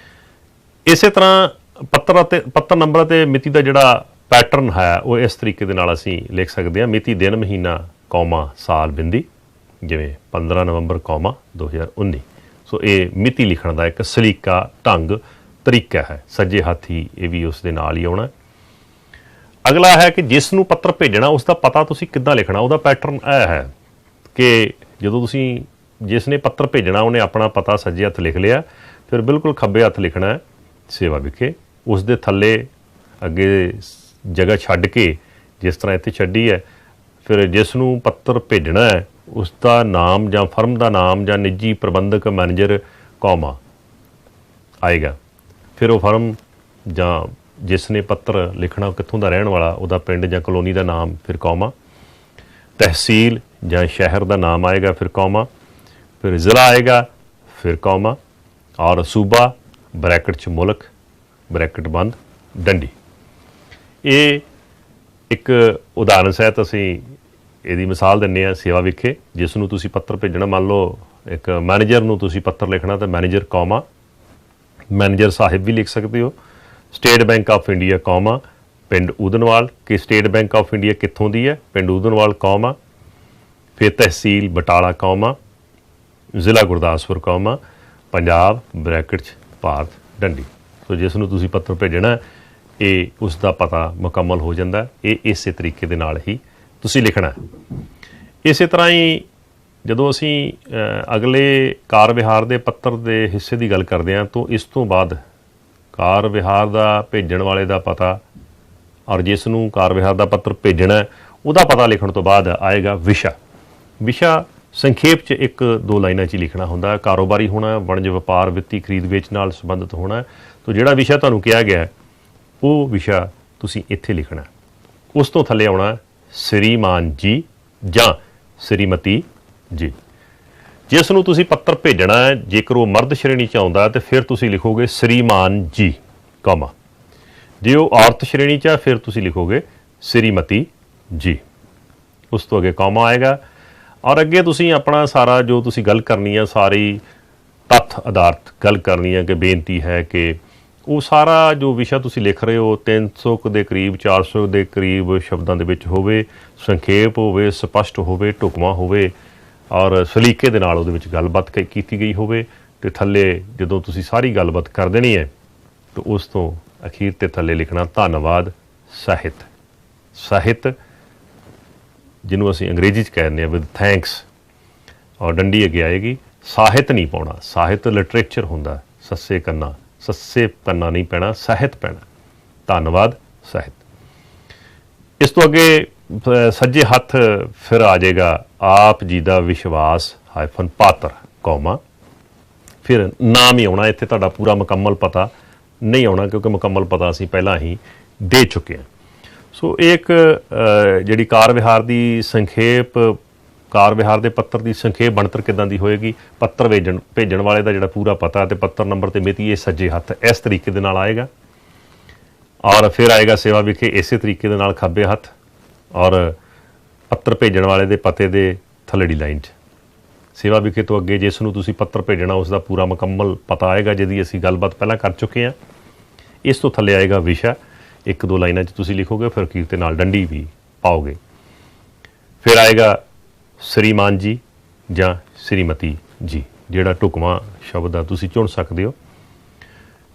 ਇਸੇ ਤਰ੍ਹਾਂ ਪੱਤਰ ਨੰਬਰ ਅਤੇ ਮਿਤੀ ਦਾ ਜਿਹੜਾ ਪੈਟਰਨ ਹੈ ਉਹ ਇਸ ਤਰੀਕੇ ਦੇ ਨਾਲ ਅਸੀਂ ਲਿਖ ਸਕਦੇ ਹਾਂ। ਮਿਤੀ, ਦਿਨ, ਮਹੀਨਾ, ਕੌਮਾ, ਸਾਲ, ਬਿੰਦੀ, ਜਿਵੇਂ 15 ਨਵੰਬਰ 2019। ਸੋ ਇਹ ਮਿਤੀ ਲਿਖਣ ਦਾ ਇੱਕ ਸਲੀਕਾ ਢੰਗ ਤਰੀਕਾ ਹੈ। ਸੱਜੇ ਹੱਥ ਹੀ ਇਹ ਵੀ ਉਸ ਦੇ ਨਾਲ ਹੀ ਆਉਣਾ। ਅਗਲਾ ਹੈ ਕਿ ਜਿਸ ਨੂੰ ਪੱਤਰ ਭੇਜਣਾ ਉਸ ਦਾ ਪਤਾ ਤੁਸੀਂ ਕਿੱਦਾਂ ਲਿਖਣਾ। ਉਹਦਾ ਪੈਟਰਨ ਇਹ ਹੈ ਕਿ ਜਦੋਂ ਤੁਸੀਂ ਜਿਸ ਨੇ ਪੱਤਰ ਭੇਜਣਾ ਉਹਨੇ ਆਪਣਾ ਪਤਾ ਸੱਜੇ ਹੱਥ ਲਿਖ ਲਿਆ, ਫਿਰ ਬਿਲਕੁਲ ਖੱਬੇ ਹੱਥ ਲਿਖਣਾ ਹੈ ਸੇਵਾ ਵਿਖੇ। ਉਸ ਦੇ ਥੱਲੇ ਅੱਗੇ ਜਗ੍ਹਾ ਛੱਡ ਕੇ, ਜਿਸ ਤਰ੍ਹਾਂ ਇੱਥੇ ਛੱਡੀ ਹੈ, ਫਿਰ ਜਿਸ ਨੂੰ ਪੱਤਰ ਭੇਜਣਾ ਹੈ ਉਸ ਦਾ ਨਾਮ ਜਾਂ ਫਰਮ ਦਾ ਨਾਮ ਜਾਂ ਨਿੱਜੀ ਪ੍ਰਬੰਧਕ, ਮੈਨੇਜਰ, ਕੌਮਾ ਆਏਗਾ। ਫਿਰ ਉਹ ਫਰਮ ਜਾਂ ਜਿਸ ਨੇ ਪੱਤਰ ਲਿਖਣਾ ਕਿੱਥੋਂ ਦਾ ਰਹਿਣ ਵਾਲਾ, ਉਹਦਾ ਪਿੰਡ ਜਾਂ ਕਲੋਨੀ ਦਾ ਨਾਮ, ਫਿਰ ਕੌਮਾ। ਤਹਿਸੀਲ ਜਾਂ ਸ਼ਹਿਰ ਦਾ ਨਾਮ ਆਏਗਾ, ਫਿਰ ਕੌਮਾ। ਫਿਰ ਜ਼ਿਲ੍ਹਾ ਆਏਗਾ, ਫਿਰ ਕੌਮਾ। ਔਰ ਸੂਬਾ ਬਰੈਕਟ 'ਚ ਮੁਲਕ, ਬਰੈਕਟ ਬੰਦ, ਡੰਡੀ। ਇਹ ਇੱਕ ਉਦਾਹਰਨ ਸਹਿਤ ਅਸੀਂ ਇਹਦੀ ਮਿਸਾਲ ਦਿੰਦੇ ਹਾਂ। ਸੇਵਾ ਵਿਖੇ ਜਿਸ ਨੂੰ ਤੁਸੀਂ ਪੱਤਰ ਭੇਜਣਾ, ਮੰਨ ਲਓ ਇੱਕ ਮੈਨੇਜਰ ਨੂੰ ਤੁਸੀਂ ਪੱਤਰ ਲਿਖਣਾ, ਤਾਂ ਮੈਨੇਜਰ, ਕੌਮਾ, ਮੈਨੇਜਰ ਸਾਹਿਬ ਵੀ ਲਿਖ ਸਕਦੇ ਹੋ। State bank of India, comma, ਪਿੰਡ ਊਧਨਵਾਲ, ਕਿ ਸਟੇਟ ਬੈਂਕ ਆਫ ਇੰਡੀਆ ਕਿੱਥੋਂ ਦੀ ਹੈ, ਪਿੰਡ ਊਧਨਵਾਲ, ਕੌਮਾ। ਫਿਰ ਤਹਿਸੀਲ ਬਟਾਲਾ, ਕੌਮਾ, ਜ਼ਿਲ੍ਹਾ ਗੁਰਦਾਸਪੁਰ, ਕੌਮਾ, ਪੰਜਾਬ ਬਰੈਕਟ 'ਚ ਭਾਰਤ, ਡੰਡੀ। ਸੋ ਜਿਸ ਨੂੰ ਤੁਸੀਂ ਪੱਤਰ ਭੇਜਣਾ ਇਹ ਉਸ ਦਾ ਪਤਾ ਮੁਕੰਮਲ ਹੋ ਜਾਂਦਾ। ਇਹ ਇਸੇ ਤਰੀਕੇ ਦੇ ਨਾਲ ਹੀ ਤੁਸੀਂ ਲਿਖਣਾ। ਇਸੇ ਤਰ੍ਹਾਂ ਹੀ ਜਦੋਂ ਅਸੀਂ ਅਗਲੇ ਕਾਰ ਵਿਹਾਰ ਦੇ ਪੱਤਰ ਦੇ ਹਿੱਸੇ ਦੀ ਗੱਲ ਕਰਦੇ ਹਾਂ, ਤਾਂ ਇਸ ਤੋਂ ਬਾਅਦ ਕਾਰ ਵਿਹਾਰ ਦਾ ਭੇਜਣ ਵਾਲੇ ਦਾ ਪਤਾ ਔਰ ਜਿਸ ਨੂੰ ਕਾਰ ਵਿਹਾਰ ਦਾ ਪੱਤਰ ਭੇਜਣਾ ਉਹਦਾ ਪਤਾ ਲਿਖਣ ਤੋਂ ਬਾਅਦ ਆਏਗਾ ਵਿਸ਼ਾ। ਵਿਸ਼ਾ ਸੰਖੇਪ 'ਚ ਇੱਕ ਦੋ ਲਾਈਨਾਂ 'ਚ ਹੀ ਲਿਖਣਾ ਹੁੰਦਾ। ਕਾਰੋਬਾਰੀ ਹੋਣਾ, ਵਣਜ ਵਪਾਰ, ਵਿੱਤੀ ਖਰੀਦ ਵੇਚ ਨਾਲ ਸੰਬੰਧਿਤ ਹੋਣਾ। ਤੋ ਜਿਹੜਾ ਵਿਸ਼ਾ ਤੁਹਾਨੂੰ ਕਿਹਾ ਗਿਆ ਉਹ ਵਿਸ਼ਾ ਤੁਸੀਂ ਇੱਥੇ ਲਿਖਣਾ। ਉਸ ਤੋਂ ਥੱਲੇ ਆਉਣਾ ਸ਼੍ਰੀਮਾਨ ਜੀ ਜਾਂ ਸ਼੍ਰੀਮਤੀ ਜੀ। ਜਿਸ ਨੂੰ ਤੁਸੀਂ ਪੱਤਰ ਭੇਜਣਾ ਹੈ, ਜੇਕਰ ਉਹ ਮਰਦ ਸ਼੍ਰੇਣੀ 'ਚ ਆਉਂਦਾ ਤੇ ਫਿਰ ਤੁਸੀਂ ਲਿਖੋਗੇ ਸ਼੍ਰੀਮਾਨ ਜੀ, ਕੌਮਾ। ਜੇ ਉਹ ਔਰਤ ਸ਼੍ਰੇਣੀ 'ਚ ਆ ਫਿਰ ਤੁਸੀਂ ਲਿਖੋਗੇ ਸ਼੍ਰੀਮਤੀ ਜੀ। ਉਸ ਤੋਂ ਅੱਗੇ ਕੌਮਾ ਆਏਗਾ ਔਰ ਅੱਗੇ ਤੁਸੀਂ ਆਪਣਾ ਸਾਰਾ ਜੋ ਤੁਸੀਂ ਗੱਲ ਕਰਨੀ ਹੈ, ਸਾਰੀ ਤੱਥ ਆਧਾਰਿਤ ਗੱਲ ਕਰਨੀ ਹੈ ਕਿ ਬੇਨਤੀ ਹੈ ਕਿ ਉਹ ਸਾਰਾ ਜੋ ਵਿਸ਼ਾ ਤੁਸੀਂ ਲਿਖ ਰਹੇ ਹੋ 300 ਦੇ ਕਰੀਬ 400 ਦੇ ਕਰੀਬ ਸ਼ਬਦਾਂ ਦੇ ਵਿੱਚ ਹੋਵੇ, ਸੰਖੇਪ ਹੋਵੇ, ਸਪਸ਼ਟ ਹੋਵੇ, ਢੁਕਵਾਂ ਹੋਵੇ ਔਰ ਸਲੀਕੇ ਦੇ ਨਾਲ ਉਹਦੇ ਵਿੱਚ ਗੱਲਬਾਤ ਕੀਤੀ ਗਈ ਹੋਵੇ। ਅਤੇ ਥੱਲੇ ਜਦੋਂ ਤੁਸੀਂ ਸਾਰੀ ਗੱਲਬਾਤ ਕਰ ਦੇਣੀ ਹੈ ਤਾਂ ਉਸ ਤੋਂ ਅਖੀਰ 'ਤੇ ਥੱਲੇ ਲਿਖਣਾ ਧੰਨਵਾਦ ਸਾਹਿਤ। ਸਾਹਿਤ ਜਿਹਨੂੰ ਅਸੀਂ ਅੰਗਰੇਜ਼ੀ 'ਚ ਕਹਿ ਦਿੰਦੇ ਹਾਂ ਵਿਦ ਥੈਂਕਸ, ਔਰ ਡੰਡੀ ਅੱਗੇ ਆਏਗੀ। ਸਾਹਿਤ ਨਹੀਂ ਪਾਉਣਾ, ਸਾਹਿਤ ਲਿਟਰੇਚਰ ਹੁੰਦਾ। ਸੱਸੇ ਕੰਨਾ ਨਹੀਂ ਪੈਣਾ, ਸਾਹਿਤ ਪੈਣਾ। ਧੰਨਵਾਦ ਸਾਹਿਤ। ਇਸ ਤੋਂ ਅੱਗੇ ਸੱਜੇ ਹੱਥ ਫਿਰ ਆ ਜਾਏਗਾ ਆਪ ਜੀ ਦਾ ਵਿਸ਼ਵਾਸ ਹਾਈਫਨ ਪਾਤਰ, ਕੌਮਾ। ਫਿਰ ਨਾਮ ਹੀ ਆਉਣਾ। ਇੱਥੇ ਤੁਹਾਡਾ ਪੂਰਾ ਮੁਕੰਮਲ ਪਤਾ ਨਹੀਂ ਆਉਣਾ ਕਿਉਂਕਿ ਮੁਕੰਮਲ ਪਤਾ ਅਸੀਂ ਪਹਿਲਾਂ ਹੀ ਦੇ ਚੁੱਕੇ ਹਾਂ। ਸੋ ਇਹ ਇੱਕ ਜਿਹੜੀ ਕਾਰ ਵਿਹਾਰ ਦੀ ਸੰਖੇਪ, ਕਾਰ ਵਿਹਾਰ ਦੇ ਪੱਤਰ ਦੀ ਸੰਖੇਪ ਬਣਤਰ ਕਿੱਦਾਂ ਦੀ ਹੋਏਗੀ। ਪੱਤਰ ਭੇਜਣ ਵਾਲੇ ਦਾ ਜਿਹੜਾ ਪੂਰਾ ਪਤਾ ਅਤੇ ਪੱਤਰ ਨੰਬਰ ਤੇ ਮਿਤੀ ਇਹ ਸੱਜੇ ਹੱਥ ਇਸ ਤਰੀਕੇ ਦੇ ਨਾਲ ਆਏਗਾ। ਔਰ ਫਿਰ ਆਏਗਾ ਸੇਵਾ ਵਿਖੇ ਇਸੇ ਤਰੀਕੇ ਦੇ ਨਾਲ ਖੱਬੇ ਹੱਥ, ਔਰ ਪੱਤਰ ਭੇਜਣ ਵਾਲੇ ਦੇ ਪਤੇ ਦੇ ਥੱਲੜੀ ਲਾਈਨ 'ਚ ਸੇਵਾ ਵਿਖੇ ਤੋਂ ਅੱਗੇ ਜਿਸ ਨੂੰ ਤੁਸੀਂ ਪੱਤਰ ਭੇਜਣਾ ਉਸ ਦਾ ਪੂਰਾ ਮੁਕੰਮਲ ਪਤਾ ਆਏਗਾ, ਜਿਹਦੀ ਅਸੀਂ ਗੱਲਬਾਤ ਪਹਿਲਾਂ ਕਰ ਚੁੱਕੇ ਹਾਂ। ਇਸ ਤੋਂ ਥੱਲੇ ਆਏਗਾ ਵਿਸ਼ਾ, ਇੱਕ ਦੋ ਲਾਈਨਾਂ 'ਚ ਤੁਸੀਂ ਲਿਖੋਗੇ, ਫਿਰ ਅਖੀਰ ਦੇ ਨਾਲ ਡੰਡੀ ਵੀ ਪਾਓਗੇ। ਫਿਰ ਆਏਗਾ ਸ਼੍ਰੀਮਾਨ ਜੀ ਜਾਂ ਸ਼੍ਰੀਮਤੀ ਜੀ, ਜਿਹੜਾ ਢੁਕਵਾਂ ਸ਼ਬਦ ਆ ਤੁਸੀਂ ਚੁਣ ਸਕਦੇ ਹੋ।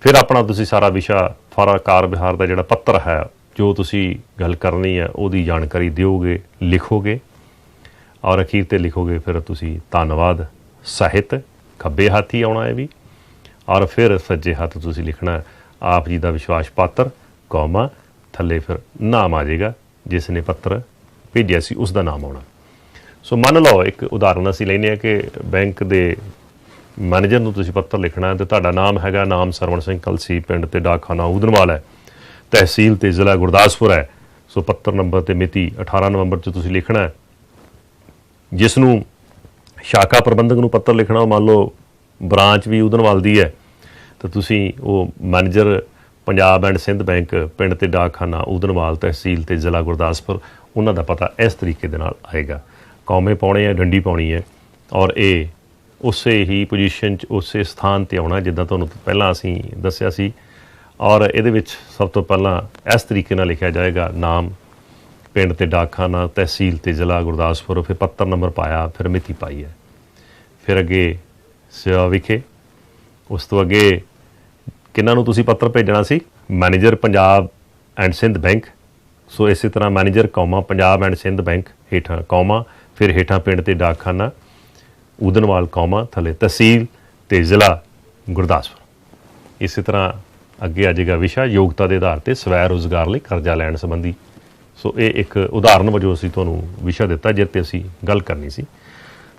ਫਿਰ ਆਪਣਾ ਤੁਸੀਂ ਸਾਰਾ ਵਿਸ਼ਾ, ਸਾਰਾ ਕਾਰ ਵਿਹਾਰ ਦਾ ਜਿਹੜਾ ਪੱਤਰ ਹੈ, ਜੋ ਤੁਸੀਂ ਗੱਲ ਕਰਨੀ ਹੈ ਉਹਦੀ ਜਾਣਕਾਰੀ ਦਿਓਗੇ, ਲਿਖੋਗੇ ਔਰ ਅਖੀਰ 'ਤੇ ਲਿਖੋਗੇ ਫਿਰ ਤੁਸੀਂ ਧੰਨਵਾਦ ਸਾਹਿਤ। ਖੱਬੇ ਹੱਥ ਹੀ ਆਉਣਾ ਹੈ ਵੀ। ਔਰ ਫਿਰ ਸੱਜੇ ਹੱਥ ਤੁਸੀਂ ਲਿਖਣਾ ਆਪ ਜੀ ਦਾ ਵਿਸ਼ਵਾਸ ਪਾਤਰ, ਕੌਮਾ। ਥੱਲੇ ਫਿਰ ਨਾਮ ਆ ਜਾਏਗਾ ਜਿਸ ਨੇ ਪੱਤਰ ਭੇਜਿਆ ਸੀ, ਉਸ ਦਾ ਨਾਮ ਆਉਣਾ। ਸੋ ਮੰਨ ਲਓ ਇੱਕ ਉਦਾਹਰਨ ਅਸੀਂ ਲੈਂਦੇ ਹਾਂ ਕਿ ਬੈਂਕ ਦੇ ਮੈਨੇਜਰ ਨੂੰ ਤੁਸੀਂ ਪੱਤਰ ਲਿਖਣਾ ਅਤੇ ਤੁਹਾਡਾ ਨਾਮ ਹੈਗਾ ਨਾਮ ਸਰਵਣ ਸਿੰਘ ਕਲਸੀ, ਪਿੰਡ ਤੇ ਡਾਕਖਾਨਾ ਊਧਨਵਾਲ ਹੈ, ਤਹਿਸੀਲ ਤੇ ਜ਼ਿਲ੍ਹਾ ਗੁਰਦਾਸਪੁਰ ਹੈ। ਸੋ ਪੱਤਰ ਨੰਬਰ ਤੇ ਮਿਤੀ 18 ਨਵੰਬਰ 'ਚ ਤੁਸੀਂ ਲਿਖਣਾ ਹੈ। ਜਿਸ ਨੂੰ ਸ਼ਾਖਾ ਪ੍ਰਬੰਧਕ ਨੂੰ ਪੱਤਰ ਲਿਖਣਾ, ਮੰਨ ਲਓ ਬ੍ਰਾਂਚ ਵੀ ਊਧਨਵਾਲ ਦੀ ਹੈ, ਤਾਂ ਤੁਸੀਂ ਉਹ manager Punjab and Sind Bank, ਪਿੰਡ ਤੇ ਡਾਕਖਾਨਾ ਊਧਨਵਾਲ, ਤਹਿਸੀਲ ਤੇ ਜ਼ਿਲ੍ਹਾ ਗੁਰਦਾਸਪੁਰ, ਉਹਨਾਂ ਦਾ ਪਤਾ ਇਸ ਤਰੀਕੇ ਦੇ ਨਾਲ ਆਏਗਾ। ਕੌਮੇ ਪਾਉਣੇ ਹੈ, ਡੰਡੀ ਪਾਉਣੀ ਹੈ ਔਰ ਇਹ ਉਸੇ ਹੀ ਪੋਜੀਸ਼ਨ 'ਚ ਉਸੇ ਸਥਾਨ 'ਤੇ ਆਉਣਾ ਜਿੱਦਾਂ ਤੁਹਾਨੂੰ ਪਹਿਲਾਂ ਅਸੀਂ ਦੱਸਿਆ ਸੀ। ਔਰ ਇਹਦੇ ਵਿੱਚ ਸਭ ਤੋਂ ਪਹਿਲਾਂ ਇਸ ਤਰੀਕੇ ਨਾਲ ਲਿਖਿਆ ਜਾਏਗਾ ਨਾਮ, ਪਿੰਡ ਤੇ ਡਾਕਖਾਨਾ, ਤਹਿਸੀਲ ਤੇ ਜ਼ਿਲ੍ਹਾ ਗੁਰਦਾਸਪੁਰ, ਫਿਰ ਪੱਤਰ ਨੰਬਰ ਪਾਇਆ, ਫਿਰ ਮਿਤੀ ਪਾਈ ਹੈ। ਫਿਰ ਅੱਗੇ ਸੇਵਾ ਵਿਖੇ, ਉਸ ਤੋਂ ਅੱਗੇ ਕਿਹਨਾਂ ਨੂੰ ਤੁਸੀਂ ਪੱਤਰ ਭੇਜਣਾ ਸੀ, manager Punjab and Sind bank. So ਇਸੇ ਤਰ੍ਹਾਂ manager comma Punjab and Sind bank, ਹੇਠਾਂ ਕੌਮਾ, ਫਿਰ ਹੇਠਾਂ ਪਿੰਡ ਤੇ ਡਾਕਖਾਨਾ ਊਧਨਵਾਲ, ਕੌਮਾ, ਥੱਲੇ ਤਹਿਸੀਲ ਤੇ ਜ਼ਿਲ੍ਹਾ ਗੁਰਦਾਸਪੁਰ। ਇਸੇ ਤਰ੍ਹਾਂ ਅੱਗੇ ਆ ਜਾਏਗਾ ਵਿਸ਼ਾ ਯੋਗਤਾ ਦੇ ਆਧਾਰ 'ਤੇ ਸਵੈ ਰੁਜ਼ਗਾਰ ਲਈ ਕਰਜ਼ਾ ਲੈਣ ਸੰਬੰਧੀ। ਸੋ ਇਹ ਇੱਕ ਉਦਾਹਰਨ ਵਜੋਂ ਅਸੀਂ ਤੁਹਾਨੂੰ ਵਿਸ਼ਾ ਦਿੱਤਾ ਜਿਸ 'ਤੇ ਅਸੀਂ ਗੱਲ ਕਰਨੀ ਸੀ।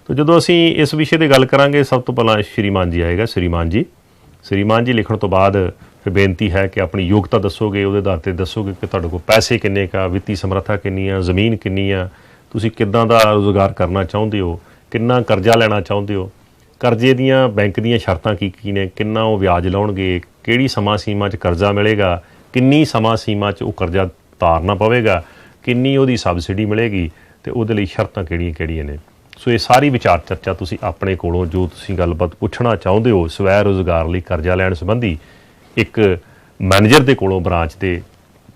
ਤਾਂ ਜਦੋਂ ਅਸੀਂ ਇਸ ਵਿਸ਼ੇ 'ਤੇ ਗੱਲ ਕਰਾਂਗੇ, ਸਭ ਤੋਂ ਪਹਿਲਾਂ ਸ਼੍ਰੀਮਾਨ ਜੀ ਆਏਗਾ। ਸ਼੍ਰੀਮਾਨ ਜੀ, ਸ਼੍ਰੀਮਾਨ ਜੀ ਲਿਖਣ ਤੋਂ ਬਾਅਦ ਫਿਰ ਬੇਨਤੀ ਹੈ ਕਿ ਆਪਣੀ ਯੋਗਤਾ ਦੱਸੋਗੇ, ਉਹਦੇ ਆਧਾਰ 'ਤੇ ਦੱਸੋਗੇ ਕਿ ਤੁਹਾਡੇ ਕੋਲ ਪੈਸੇ ਕਿੰਨੇ ਕਾ, ਵਿੱਤੀ ਸਮਰੱਥਾ ਕਿੰਨੀ ਆ, ਜ਼ਮੀਨ ਕਿੰਨੀ ਆ, ਤੁਸੀਂ ਕਿੱਦਾਂ ਦਾ ਰੁਜ਼ਗਾਰ ਕਰਨਾ ਚਾਹੁੰਦੇ ਹੋ, ਕਿੰਨਾ ਕਰਜ਼ਾ ਲੈਣਾ ਚਾਹੁੰਦੇ ਹੋ, ਕਰਜ਼ੇ ਦੀਆਂ ਬੈਂਕ ਦੀਆਂ ਸ਼ਰਤਾਂ ਕੀ ਕੀ ਨੇ, ਕਿੰਨਾ ਉਹ ਵਿਆਜ ਲਾਉਣਗੇ, ਕਿਹੜੀ ਸਮਾਂ ਸੀਮਾ 'ਚ ਕਰਜ਼ਾ ਮਿਲੇਗਾ, ਕਿੰਨੀ ਸਮਾਂ ਸੀਮਾ 'ਚ ਉਹ ਕਰਜ਼ਾ ਉਤਾਰਨਾ ਪਵੇਗਾ, ਕਿੰਨੀ ਉਹਦੀ ਸਬਸਿਡੀ ਮਿਲੇਗੀ ਅਤੇ ਉਹਦੇ ਲਈ ਸ਼ਰਤਾਂ ਕਿਹੜੀਆਂ ਕਿਹੜੀਆਂ ਨੇ। ਸੋ ਇਹ ਸਾਰੀ ਵਿਚਾਰ ਚਰਚਾ ਤੁਸੀਂ ਆਪਣੇ ਕੋਲੋਂ ਜੋ ਤੁਸੀਂ ਗੱਲਬਾਤ ਪੁੱਛਣਾ ਚਾਹੁੰਦੇ ਹੋ ਸਵੈ ਰੁਜ਼ਗਾਰ ਲਈ ਕਰਜ਼ਾ ਲੈਣ ਸੰਬੰਧੀ ਇੱਕ ਮੈਨੇਜਰ ਦੇ ਕੋਲੋਂ, ਬ੍ਰਾਂਚ ਦੇ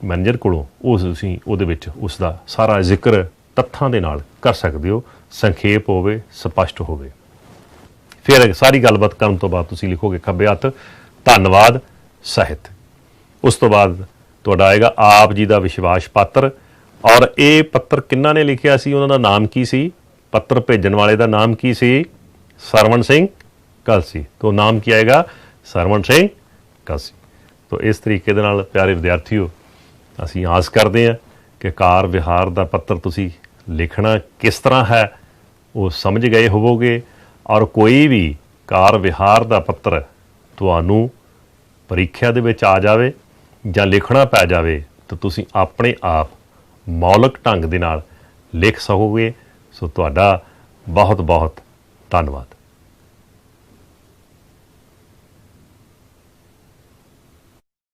ਮੈਨੇਜਰ ਕੋਲੋਂ, ਉਹ ਤੁਸੀਂ ਉਹਦੇ ਵਿੱਚ ਉਸ ਦਾ ਸਾਰਾ ਜ਼ਿਕਰ ਤੱਥਾਂ ਦੇ ਨਾਲ ਕਰ ਸਕਦੇ ਹੋ, ਸੰਖੇਪ ਹੋਵੇ, ਸਪਸ਼ਟ ਹੋਵੇ। ਫਿਰ ਸਾਰੀ ਗੱਲਬਾਤ ਕਰਨ ਤੋਂ ਬਾਅਦ ਤੁਸੀਂ ਲਿਖੋਗੇ ਖੱਬੇ ਹੱਥ ਧੰਨਵਾਦ ਸਾਹਿਤ। ਉਸ ਤੋਂ ਬਾਅਦ ਤੁਹਾਡਾ ਆਏਗਾ ਆਪ ਜੀ ਦਾ ਵਿਸ਼ਵਾਸ ਪਾਤਰ। ਔਰ ਇਹ ਪੱਤਰ ਕਿਹਨਾਂ ਨੇ ਲਿਖਿਆ ਸੀ, ਉਹਨਾਂ ਦਾ ਨਾਮ ਕੀ ਸੀ, ਪੱਤਰ ਭੇਜਣ ਵਾਲੇ ਦਾ ਨਾਮ ਕੀ ਸੀ, ਸਰਵਣ ਸਿੰਘ ਕਲਸੀ। ਤੋਂ ਨਾਮ ਕੀ ਆਏਗਾ, ਸਰਵਣ ਸਿੰਘ ਕਲਸੀ। ਤੋਂ ਇਸ ਤਰੀਕੇ ਦੇ ਨਾਲ ਪਿਆਰੇ ਵਿਦਿਆਰਥੀਓ, ਅਸੀਂ ਆਸ ਕਰਦੇ ਹਾਂ ਕਿ ਕਾਰ ਵਿਹਾਰ ਦਾ ਪੱਤਰ ਤੁਸੀਂ ਲਿਖਣਾ ਕਿਸ ਤਰ੍ਹਾਂ ਹੈ ਉਹ ਸਮਝ ਗਏ ਹੋਵੋਗੇ। ਔਰ ਕੋਈ ਵੀ ਕਾਰ ਵਿਹਾਰ ਦਾ ਪੱਤਰ ਤੁਹਾਨੂੰ ਪ੍ਰੀਖਿਆ ਦੇ ਵਿੱਚ ਆ ਜਾਵੇ ਜਾਂ ਲਿਖਣਾ ਪੈ ਜਾਵੇ ਤਾਂ ਤੁਸੀਂ ਆਪਣੇ ਆਪ ਮੌਲਿਕ ਢੰਗ ਦੇ ਨਾਲ ਲਿਖ ਸਕੋਗੇ। ਸੋ ਤੁਹਾਡਾ ਬਹੁਤ ਬਹੁਤ ਧੰਨਵਾਦ।